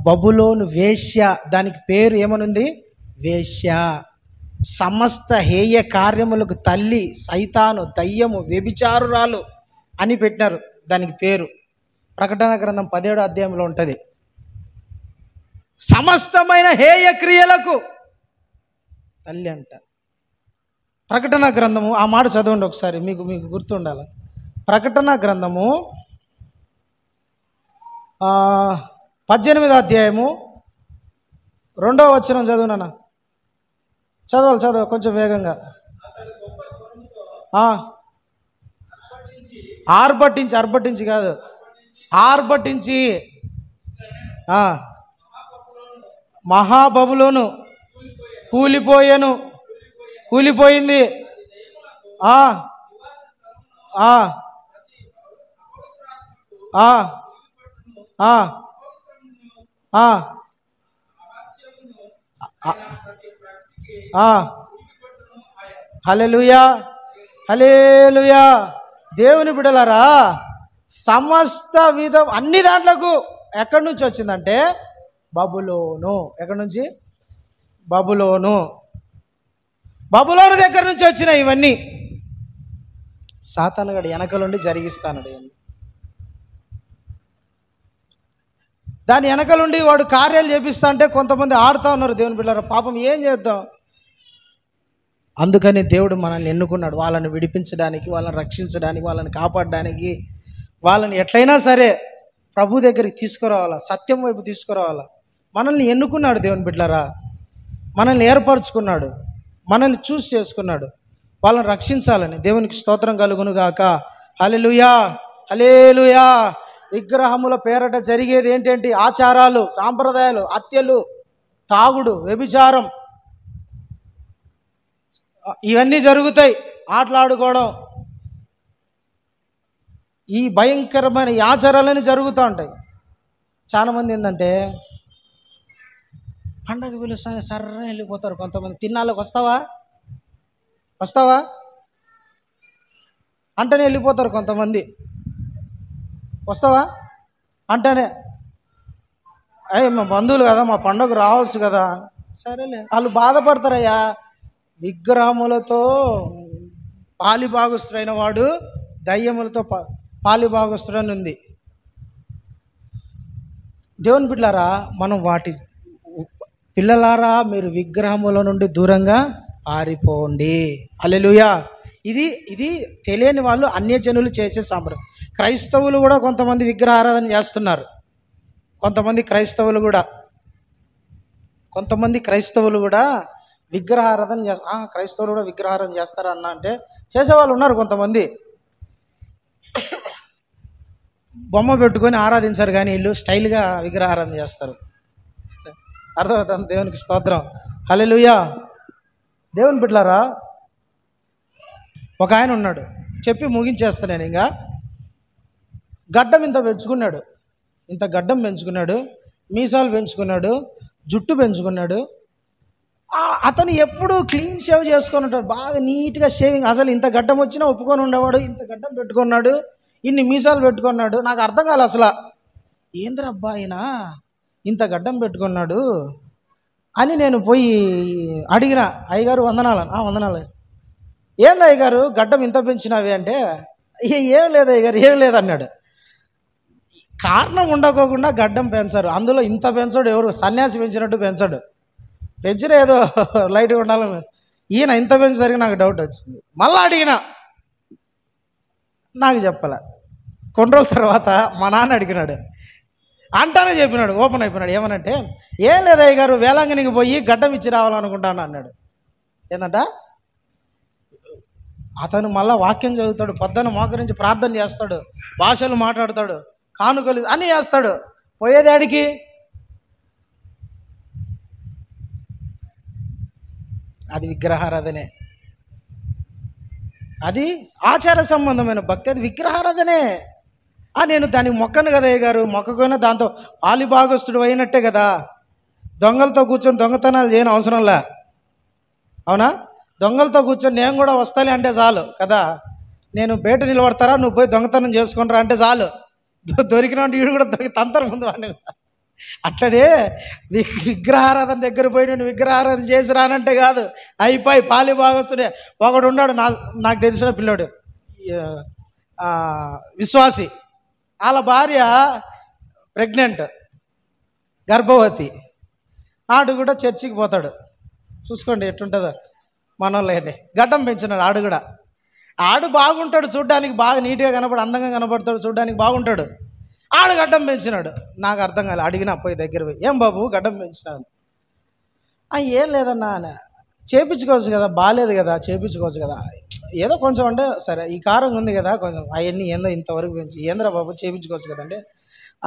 బబులోను వేశ్య. దానికి పేరు ఏమనుంది? వేశ్య. సమస్త హేయ కార్యములకు తల్లి, సైతాను, దయ్యము, వ్యభిచారురాలు అని పెట్టినారు దానికి పేరు. ప్రకటన గ్రంథం 17వ అధ్యాయంలో ఉంటుంది. సమస్తమైన హేయ క్రియలకు తల్లి అంట. ప్రకటన గ్రంథము, ఆ మాట చదవండి ఒకసారి, మీకు గుర్తుండాలి. ప్రకటన గ్రంథము 18వ అధ్యాయము 2వ వచనం చదువునా? చదవాలి కొంచెం వేగంగా. ఆర్భటించి కాదు, ఆర్భటించి మహాబబులోను కూలిపోయాను, కూలిపోయింది. ఆ ఆ ఆ ఆ ఆ హల్లెలూయా, హల్లెలూయా. దేవుని బిడ్డలారా, సమస్త విధం అన్ని దాంట్లకు ఎక్కడి నుంచి వచ్చిందంటే బబులోను. ఎక్కడి నుంచి? బబులోను. బబులోను దగ్గర నుంచి వచ్చినాయి ఇవన్నీ. సాతానుగాడు వెనకలుండి జరిగిస్తానడు. దాని వెనకలుండి వాడు కార్యాలు చేపిస్తా అంటే కొంతమంది ఆడుతూ ఉన్నారు. దేవుని బిడ్డలారా, పాపం ఏం చేద్దాం? అందుకని దేవుడు మనల్ని ఎన్నుకున్నాడు, వాళ్ళని విడిపించడానికి, వాళ్ళని రక్షించడానికి, వాళ్ళని కాపాడడానికి, వాళ్ళని ఎట్లయినా సరే ప్రభు దగ్గరికి తీసుకురావాలా, సత్యం వైపు తీసుకురావాలా. మనల్ని ఎన్నుకున్నాడు దేవుని బిడ్డలారా, మనల్ని ఏర్పరచుకున్నాడు, మనల్ని చూస్ చేసుకున్నాడు, వాళ్ళని రక్షించాలని. దేవునికి స్తోత్రం కలుగును గాక. హల్లెలూయా, హల్లెలూయా. విగ్రహముల పేరట జరిగేది ఏంటంటే ఆచారాలు, సాంప్రదాయాలు, హత్యలు, తాగుడు, వ్యభిచారం, ఇవన్నీ జరుగుతాయి. ఆటలాడుకోవడం, ఈ భయంకరమైన ఆచారాలన్నీ జరుగుతూ ఉంటాయి. చాలామంది ఏంటంటే పండగ పిలుస్తానే సర్రని వెళ్ళిపోతారు. కొంతమంది తిన్నాళ్ళకి వస్తావా వస్తావా అంటేనే వెళ్ళిపోతారు. కొంతమంది వస్తావా అంటేనే, అయ్యే మా బంధువులు కదా, మా పండుగ రావచ్చు కదా. సరేలే, వాళ్ళు బాధపడతారయ్యా. విగ్రహములతో పాలిభాగస్తుడైన వాడు దయ్యములతో పాలిభాగస్తుడని ఉంది. దేవుని బిడ్డలారా, మనం వాటి పిల్లలారా మీరు విగ్రహముల నుండి దూరంగా పారిపోండి. హల్లెలూయా. ఇది తెలియని వాళ్ళు అన్యజనులు చేసే సాంప్రదాయం. క్రైస్తవులు కూడా కొంతమంది విగ్రహారాధన చేస్తున్నారు. కొంతమంది క్రైస్తవులు కూడా విగ్రహారాధన క్రైస్తవులు కూడా విగ్రహారాధన చేస్తారా అన్న అంటే చేసేవాళ్ళు ఉన్నారు. కొంతమంది బొమ్మ పెట్టుకొని ఆరాధించారు, కానీ వీళ్ళు స్టైల్గా విగ్రహారాధన చేస్తారు. అర్థమవుతుంది? దేవునికి స్తోత్రం, హల్లెలూయా. దేవుని బిడ్డలారా, ఒక ఆయన ఉన్నాడు, చెప్పి ముగించేస్తాను నేను. ఇంకా గడ్డం ఇంత పెంచుకున్నాడు, ఇంత గడ్డం పెంచుకున్నాడు, మీసాలు పెంచుకున్నాడు, జుట్టు పెంచుకున్నాడు. అతను ఎప్పుడు క్లీన్ షేవ్ చేసుకొని ఉంటాడు, బాగా నీట్గా షేవింగ్. అసలు ఇంత గడ్డం వచ్చినా ఒప్పుకొని ఉండేవాడు. ఇంత గడ్డం పెట్టుకున్నాడు, ఇన్ని మీసాలు పెట్టుకున్నాడు. నాకు అర్థం కాలే అసలు, ఏంద్రబ్బా ఆయన ఇంత గడ్డం పెట్టుకున్నాడు అని నేను పోయి అడిగిన, అయ్యగారు వందనాలు. వందనాలు. ఏంది అయ్యగారు గడ్డం ఇంత పెంచినావి అంటే, ఏం లేదు అయ్యగారు, ఏం లేదన్నాడు. కారణం ఉండకోకుండా గడ్డం పెంచారు. అందులో ఇంత పెంచాడు ఎవరు? సన్యాసి పెంచినట్టు పెంచాడు. పెంచిన ఏదో లైట్గా ఉండాలని. ఈయన ఇంత పెంచేసరికి నాకు డౌట్ వచ్చింది. మళ్ళీ అడిగిన, నాకు చెప్పలే. కొన్ని రోజుల తర్వాత మా నాన్న అడిగినాడు, అంటానే చెప్పినాడు, ఓపెన్ అయిపోయినాడు. ఏమనంటే, ఏం లేదు అయ్యగారు, వేలాంగనికి పోయి గడ్డం ఇచ్చి రావాలనుకుంటాను అన్నాడు. ఏంటంట? అతను మళ్ళీ వాక్యం చదువుతాడు, పొద్దున్న మోకరించి ప్రార్థన చేస్తాడు, భాషలు మాట్లాడతాడు, కానుకలు అన్నీ చేస్తాడు. పోయేది ఆడికి అది విగ్రహారాధనే. అది ఆచార సంబంధమైన భక్తి, అది విగ్రహారాధనే. నేను దానికి మొక్కను కదా అయ్యగారు, మొక్కకున్నా దాంతో పాలిభాగస్తుడు అయినట్టే కదా. దొంగలతో కూర్చొని దొంగతనాలు చేయని అవసరంలే, అవునా? దొంగలతో కూర్చొని నేను కూడా వస్తాలే అంటే చాలు కదా. నేను బయట నిలబడతారా, నువ్వు పోయి దొంగతనం చేసుకుంటారా అంటే చాలు. దొరికిన వీడు కూడా తంతర ముందు వాడిని. అట్లనే విగ్రహారాధన దగ్గర పోయి నేను విగ్రహారాధన చేసి రానంటే కాదు, అయిపోయి పాలిభాగస్తుడే. ఒకడు ఉన్నాడు, నాకు తెలిసిన పిల్లోడు, విశ్వాసి. వాళ్ళ భార్య ప్రెగ్నెంట్, గర్భవతి. ఆడు కూడా చర్చికి పోతాడు. చూసుకోండి ఎట్టుంటుందో మనోళ్ళని. గడ్డం పెంచినాడు ఆడు కూడా. ఆడు బాగుంటాడు, చూడ్డానికి బాగా నీట్గా కనపడు, అందంగా కనపడతాడు, చూడ్డానికి బాగుంటాడు. ఆడు గడ్డం పెంచినాడు. నాకు అర్థం కాలే. అడిగిన పోయి దగ్గర పోయి, ఏం బాబు గడ్డం పెంచినాను? ఏం లేదన్నా, చేపించుకోవచ్చు కదా, బాగాలేదు కదా, చేపించుకోవచ్చు కదా. ఏదో కొంచెం అంటే సరే ఈ కారం ఉంది కదా కొంచెం, అవన్నీ ఏందో ఇంతవరకు పెంచి ఏంద్రా బాబు చేపించుకోవచ్చు కదంటే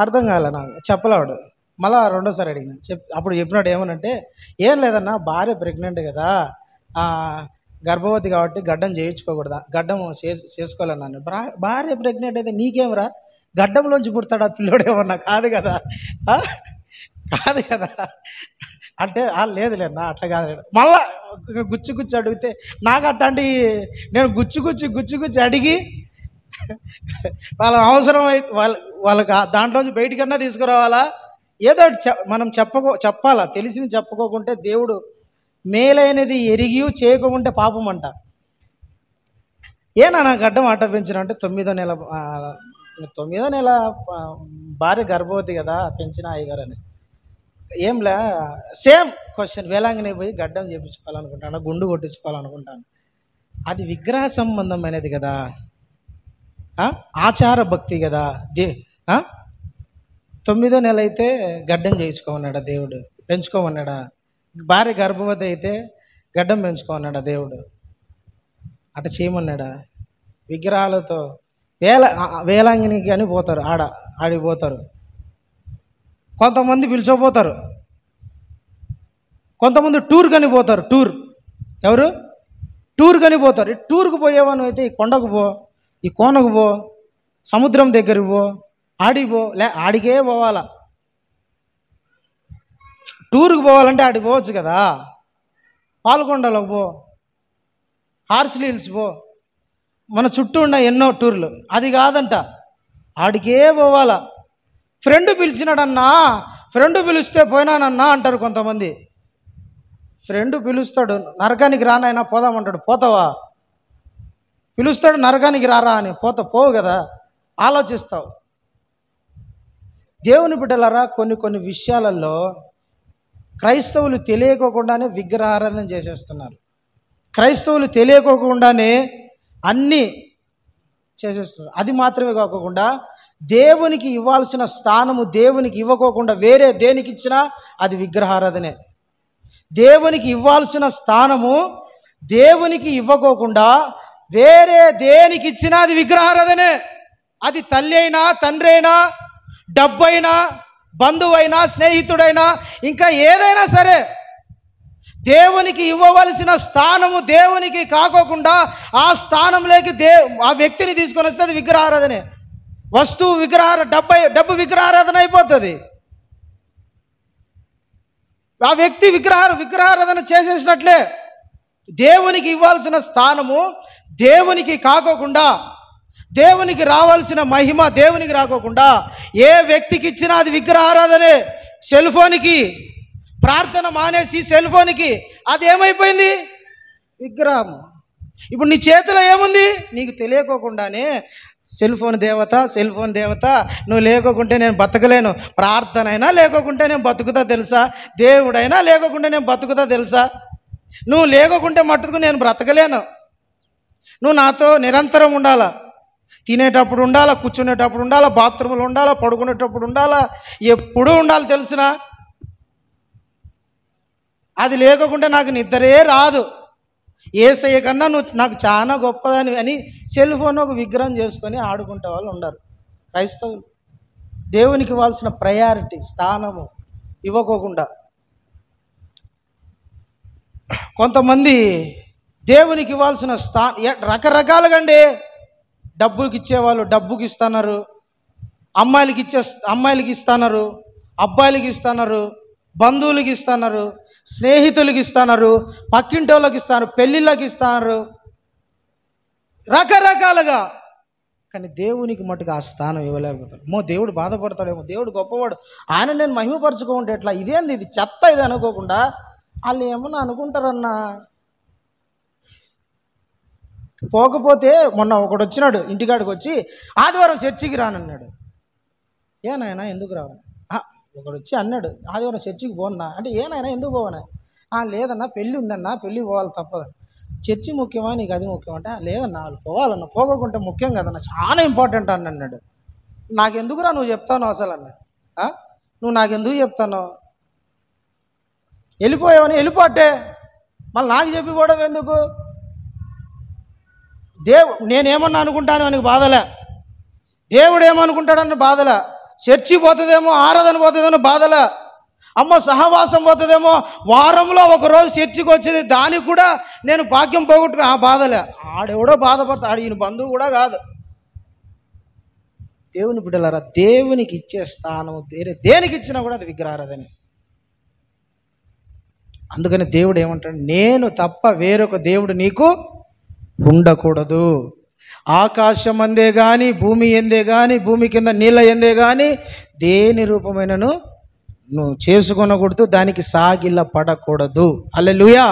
అర్థం కాలే నాకు, చెప్పలేవాడు. మళ్ళా రెండోసారి అడిగిన అప్పుడు చెప్పినాడు ఏమనంటే, ఏం లేదన్నా భార్య ప్రెగ్నెంట్ కదా, గర్భవతి కాబట్టి గడ్డం చేయించుకోకూడదా, గడ్డం చేసుకోవాలన్నాను. భార్య ప్రెగ్నెంట్ అయితే నీకేమరా, గడ్డంలోంచి పుడతాడు ఆ పిల్లోడు ఏమన్నా? కాదు కదా, కాదు కదా అంటే లేదులేనా అట్లా కాదు. మళ్ళా గుచ్చి అడిగితే నాకు అట్లాంటి నేను గుచ్చి అడిగి వాళ్ళ అవసరం అయితే వాళ్ళకి దాంట్లోంచి బయటికన్నా తీసుకురావాలా, ఏదో మనం చెప్పాలా, తెలిసింది చెప్పుకోకుంటే దేవుడు మేలైనది ఎరిగి చేయకుంటే పాపం అంట. ఏనా నా గడ్డం ఆట పెంచిన అంటే 9వ నెల భార్య గర్భవతి కదా పెంచిన అయ్యగారు అని. ఏంలే సేమ్ క్వశ్చన్, వేలాంగిని పోయి గడ్డం చేయించుకోవాలనుకుంటాను, గుండు కొట్టించుకోవాలనుకుంటాను. అది విగ్రహ సంబంధమైనది కదా, ఆచార భక్తి కదా. 9వ నెల అయితే గడ్డం చేయించుకోమన్నాడా దేవుడు? పెంచుకోమన్నాడా? భార్య గర్భవతి అయితే గడ్డం పెంచుకోమన్నాడా దేవుడు? అట్లా చేయమన్నాడా? విగ్రహాలతో వేలాంగినికి అని పోతారు, ఆడికి పోతారు. కొంతమంది పిలిచిపోతారు, కొంతమంది టూర్ కని పోతారు. ఎవరు టూర్ కని పోతారు. టూర్కి పోయేవాను అయితే ఈ కొండకు పో, ఈ కోనకు పో, సముద్రం దగ్గరికి పో, ఆడికి పో, ఆడికే పోవాలా. టూర్కి పోవాలంటే ఆడికి పోవచ్చు కదా, పాల్గొండలోకి పో, హార్సిలీ హిల్స్ పో, మన చుట్టూ ఉన్న ఎన్నో టూర్లు. అది కాదంట, ఆడికే పోవాలా. ఫ్రెండ్ పిలిచినాడన్నా, ఫ్రెండ్ పిలిస్తే పోయినానన్నా అంటారు కొంతమంది. ఫ్రెండ్ పిలుస్తాడు, నరకానికి రానైనా పోదామంటాడు, పోతావా? పిలుస్తాడు నరకానికి రారా అని, పోవు కదా, ఆలోచిస్తావు. దేవుని బిడ్డలారా, కొన్ని విషయాలలో క్రైస్తవులు తెలియకోకుండానే విగ్రహారాధన చేసేస్తున్నారు. క్రైస్తవులు తెలియకోకుండానే అన్నీ చేసేస్తున్నారు. అది మాత్రమే కాకుండా దేవునికి ఇవ్వాల్సిన స్థానము దేవునికి ఇవ్వకోకుండా వేరే దేనికి ఇచ్చినా అది విగ్రహారాధనే. దేవునికి ఇవ్వాల్సిన స్థానము దేవునికి ఇవ్వకోకుండా వేరే దేనికి ఇచ్చినా అది విగ్రహారాధనే. అది తల్లి అయినా, తండ్రి అయినా, డబ్బైనా, బంధువైనా, స్నేహితుడైనా, ఇంకా ఏదైనా సరే దేవునికి ఇవ్వవలసిన స్థానము దేవునికి కాకోకుండా ఆ స్థానంలోకి ఆ వ్యక్తిని తీసుకొని వస్తే అది విగ్రహారాధనే. వస్తువు డబ్బు విగ్రహారాధన అయిపోతుంది. ఆ వ్యక్తి విగ్రహారాధన చేసేసినట్లే. దేవునికి ఇవ్వాల్సిన స్థానము దేవునికి కాకోకుండా, దేవునికి రావాల్సిన మహిమ దేవునికి రాకోకుండా ఏ వ్యక్తికి ఇచ్చినా అది విగ్రహారాధనే. సెల్ ఫోన్కి ప్రార్థన మానేసి సెల్ ఫోన్కి అది ఏమైపోయింది? విగ్రహం. ఇప్పుడు నీ చేతిలో ఏముంది? నీకు తెలియకోకుండానే సెల్ ఫోన్ దేవత, నువ్వు లేకోకుంటే నేను బతకలేను. ప్రార్థన అయినా లేకోకుంటే నేను బతుకుతా తెలుసా? దేవుడైనా లేకోకుంటే నేను బతుకుతా తెలుసా? నువ్వు లేకోకుంటే మట్టుకు నేను బ్రతకలేను. నువ్వు నాతో నిరంతరం ఉండాలా, తినేటప్పుడు ఉండాలా, కూర్చునేటప్పుడు ఉండాలా, బాత్రూంలో ఉండాలా, పడుకునేటప్పుడు ఉండాలా, ఎప్పుడూ ఉండాలి తెలుసునా? అది లేకోకుంటే నాకు నిద్రే రాదు. యేసయ్య కన్నా నువ్వు నాకు చాలా గొప్పదని అని సెల్ ఫోన్ ఒక విగ్రహం చేసుకొని ఆడుకుంటే వాళ్ళు ఉన్నారు క్రైస్తవులు. దేవునికి ఇవ్వాల్సిన ప్రయారిటీ స్థానము ఇవ్వకోకుండా కొంతమంది దేవునికి ఇవ్వాల్సిన రకరకాలుగా అండి. డబ్బులకి ఇచ్చేవాళ్ళు డబ్బుకి ఇస్తున్నారు, అమ్మాయిలకి ఇస్తున్నారు, అబ్బాయిలకి ఇస్తున్నారు, బంధువులకి ఇస్తున్నారు, స్నేహితులకి ఇస్తున్నారు, పక్కింటి వాళ్ళకి ఇస్తున్నారు, పెళ్ళిళ్ళకి ఇస్తున్నారు, రకరకాలుగా. కానీ దేవునికి మటుకు ఆ స్థానం ఇవ్వలేకపోతాడు. దేవుడు బాధపడతాడేమో, దేవుడు గొప్పవాడు, ఆయన నేను మహిమపరచుకుంటే ఎట్లా, ఇదేంది ఇది చెత్త ఇది అనుకోకుండా వాళ్ళు ఏమన్నా అనుకుంటారన్నా. పోకపోతే మొన్న ఒకడు వచ్చినాడు ఇంటికాడికి వచ్చి, ఆదివారం చర్చికి రానన్నాడు. ఏనాయనా ఎందుకు రావని? ఒకడు వచ్చి అన్నాడు, ఆదివారం చర్చికి పోన్నా అంటే, ఏనాయనా ఎందుకు పోవనా? లేదన్నా పెళ్ళి ఉందన్నా, పెళ్ళి పోవాలి తప్పదు. చర్చి ముఖ్యమా నీకు అది ముఖ్యమంటే, లేదన్నా వాళ్ళు పోవాలన్నా, పోకపోతే ముఖ్యం కదన్నా, చాలా ఇంపార్టెంట్ అని అన్నాడు. నాకెందుకురా నువ్వు చెప్తాను అసలు అన్న, నువ్వు నాకెందుకు చెప్తాను? వెళ్ళిపోయావని వెళ్ళిపోతే మళ్ళీ నాకు చెప్పిపోవడం ఎందుకు? నేనేమన్నా అనుకుంటాను అని బాధలే, దేవుడు ఏమనుకుంటాడన్న బాధలే. చర్చి పోతుందేమో, ఆరాధన పోతుందేమో బాధల, అమ్మ సహవాసం పోతుందేమో, వారంలో ఒకరోజు చర్చికి వచ్చేది దానికి కూడా నేను భాగ్యం పోగొట్టుకుని ఆ బాధలే. ఆడెవడో బాధపడతాడు, ఈయన బంధువు కూడా కాదు. దేవుని బిడ్డలారా, దేవునికి ఇచ్చే స్థానం దేనికి ఇచ్చినా కూడా అది విగ్రహారాధనే. అందుకని దేవుడు ఏమంటాడు, నేను తప్ప వేరొక దేవుడు నీకు ఉండకూడదు. ఆకాశం అందే కానీ, భూమి ఎందే కానీ, భూమి కింద నీళ్ళ ఎందే కానీ దేని రూపమైనను నువ్వు చేసుకొనకూడదు, దానికి సాగిల్ల పడకూడదు. హల్లెలూయా.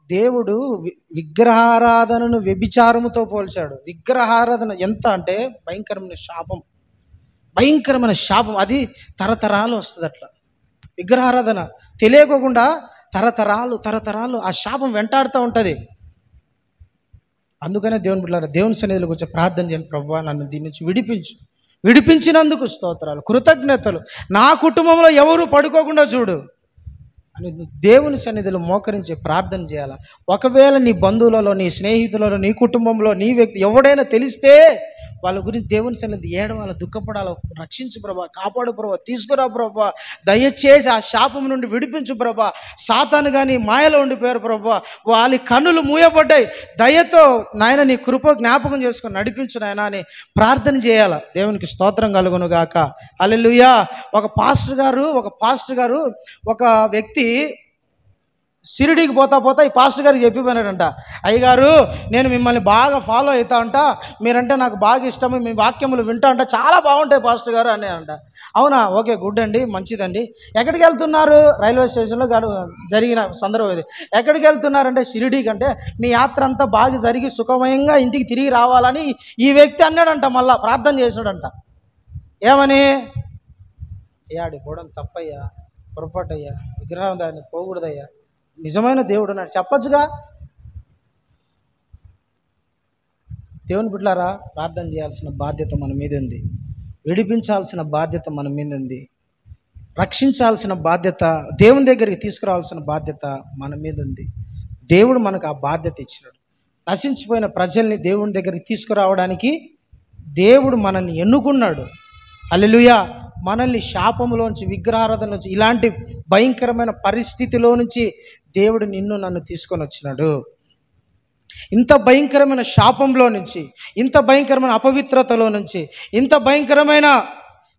దేవుడు విగ్రహారాధనను వ్యభిచారముతో పోల్చాడు. విగ్రహారాధన ఎంత అంటే భయంకరమైన శాపం, భయంకరమైన శాపం. అది తరతరాలు వస్తుంది. అట్లా విగ్రహారాధన తెలియకోకుండా తరతరాలు ఆ శాపం వెంటాడుతూ ఉంటుంది. అందుకనే దేవుని బిడ్డలారా, దేవుని సన్నిధిలోకి వచ్చి ప్రార్థన చేయండి, ప్రభువా నన్ను దీని నుంచి విడిపించినందుకు స్తోత్రాలు, కృతజ్ఞతలు. నా కుటుంబంలో ఎవరు పడుకోకుండా చూడు అని దేవుని సన్నిధిలో మోకరించి ప్రార్థన చేయాలి. ఒకవేళ నీ బంధువులలో, నీ స్నేహితులలో, నీ కుటుంబంలో, నీ వ్యక్తి ఎవడైనా తెలిస్తే వాళ్ళ గురించి దేవుని సన్నిధి ఏడవాళ్ళ, దుఃఖపడాలి. రక్షించు ప్రభా, కాపాడు ప్రభా, తీసుకురా ప్రభా, దయచేసి ఆ శాపం నుండి విడిపించు ప్రభా. సాతాను కానీ మాయలో ఉండిపోయారు ప్రభా, వాళ్ళ కన్నులు మూయబడ్డాయి, దయతో నాయన నీ కృప జ్ఞాపకం చేసుకొని నడిపించు నాయన అని ప్రార్థన చేయాలి. దేవునికి స్తోత్రం కలుగును గాక. హల్లెలూయా. ఒక పాస్టర్ గారు ఒక వ్యక్తి షిరిడీకి పోతా ఈ పాస్టర్ గారికి చెప్పిపోయినాడంట, అయ్యగారు నేను మిమ్మల్ని బాగా ఫాలో అవుతా అంట, మీరంటే నాకు బాగా ఇష్టము, మీ వాక్యములు వింటా అంట, చాలా బాగుంటాయి పాస్టర్ గారు అని అంట. అవునా, ఓకే, గుడ్ అండి, మంచిదండి. ఎక్కడికి వెళ్తున్నారు? రైల్వే స్టేషన్లో జరిగిన సందర్భం ఇది. ఎక్కడికి వెళ్తున్నారంటే షిరిడీకి. అంటే మీ యాత్ర అంతా బాగా జరిగి సుఖమయంగా ఇంటికి తిరిగి రావాలని ఈ వ్యక్తి అన్నాడంట. మళ్ళా ప్రార్థన చేశాడంట. ఏమని? అయ్యాడి పోవడం తప్పయ్యా, పొరపాటయ్యా, విగ్రహం దాన్ని పోకూడదయ్యా, నిజమైన దేవుడు అని చెప్పచ్చుగా. దేవుని బిడ్డలారా, ప్రార్థన చేయాల్సిన బాధ్యత మన మీద ఉంది, విడిపించాల్సిన బాధ్యత మన మీద ఉంది, రక్షించాల్సిన బాధ్యత, దేవుని దగ్గరికి తీసుకురావాల్సిన బాధ్యత మన మీద ఉంది. దేవుడు మనకు ఆ బాధ్యత ఇచ్చినాడు. నశించిపోయిన ప్రజల్ని దేవుని దగ్గరికి తీసుకురావడానికి దేవుడు మనల్ని ఎన్నుకున్నాడు. హల్లెలూయా. మనల్ని శాపములోంచి, విగ్రహారాధన నుంచి, ఇలాంటి భయంకరమైన పరిస్థితిలో నుంచి దేవుడు నిన్ను నన్ను తీసుకొని వచ్చినాడు. ఇంత భయంకరమైన శాపంలో నుంచి, ఇంత భయంకరమైన అపవిత్రతలో నుంచి, ఇంత భయంకరమైన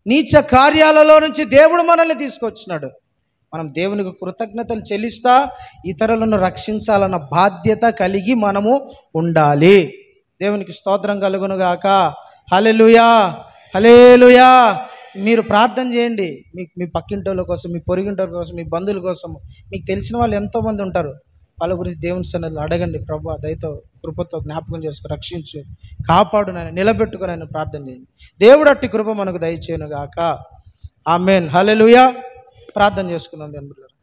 నీచ కార్యాలలో నుంచి దేవుడు మనల్ని తీసుకొచ్చినాడు. మనం దేవునికి కృతజ్ఞతలు చెల్లిస్తా ఇతరులను రక్షించాలన్న బాధ్యత కలిగి మనము ఉండాలి. దేవునికి స్తోత్రం కలుగును గాక. హల్లెలూయా, హల్లెలూయా. మీరు ప్రార్థన చేయండి, మీ పక్కింటోళ్ళ కోసం, మీ పొరుగింటోళ్ళ కోసం, మీ బంధువుల కోసం. మీకు తెలిసిన వాళ్ళు ఎంతోమంది ఉంటారు, వాళ్ళ గురించి దేవుని సన్నిధిలో అడగండి. ప్రభువా దయతో, కృపతో జ్ఞాపకం చేసుకుని రక్షించు, కాపాడు, నన్ను నిలబెట్టుకుని ఆయన ప్రార్థన చేయండి. దేవుడు అట్టి కృప మనకు దయచేయును గాక. ఆమేన్. హల్లెలూయా. ప్రార్థన చేసుకుందాం దేవుని బిడ్డలారా.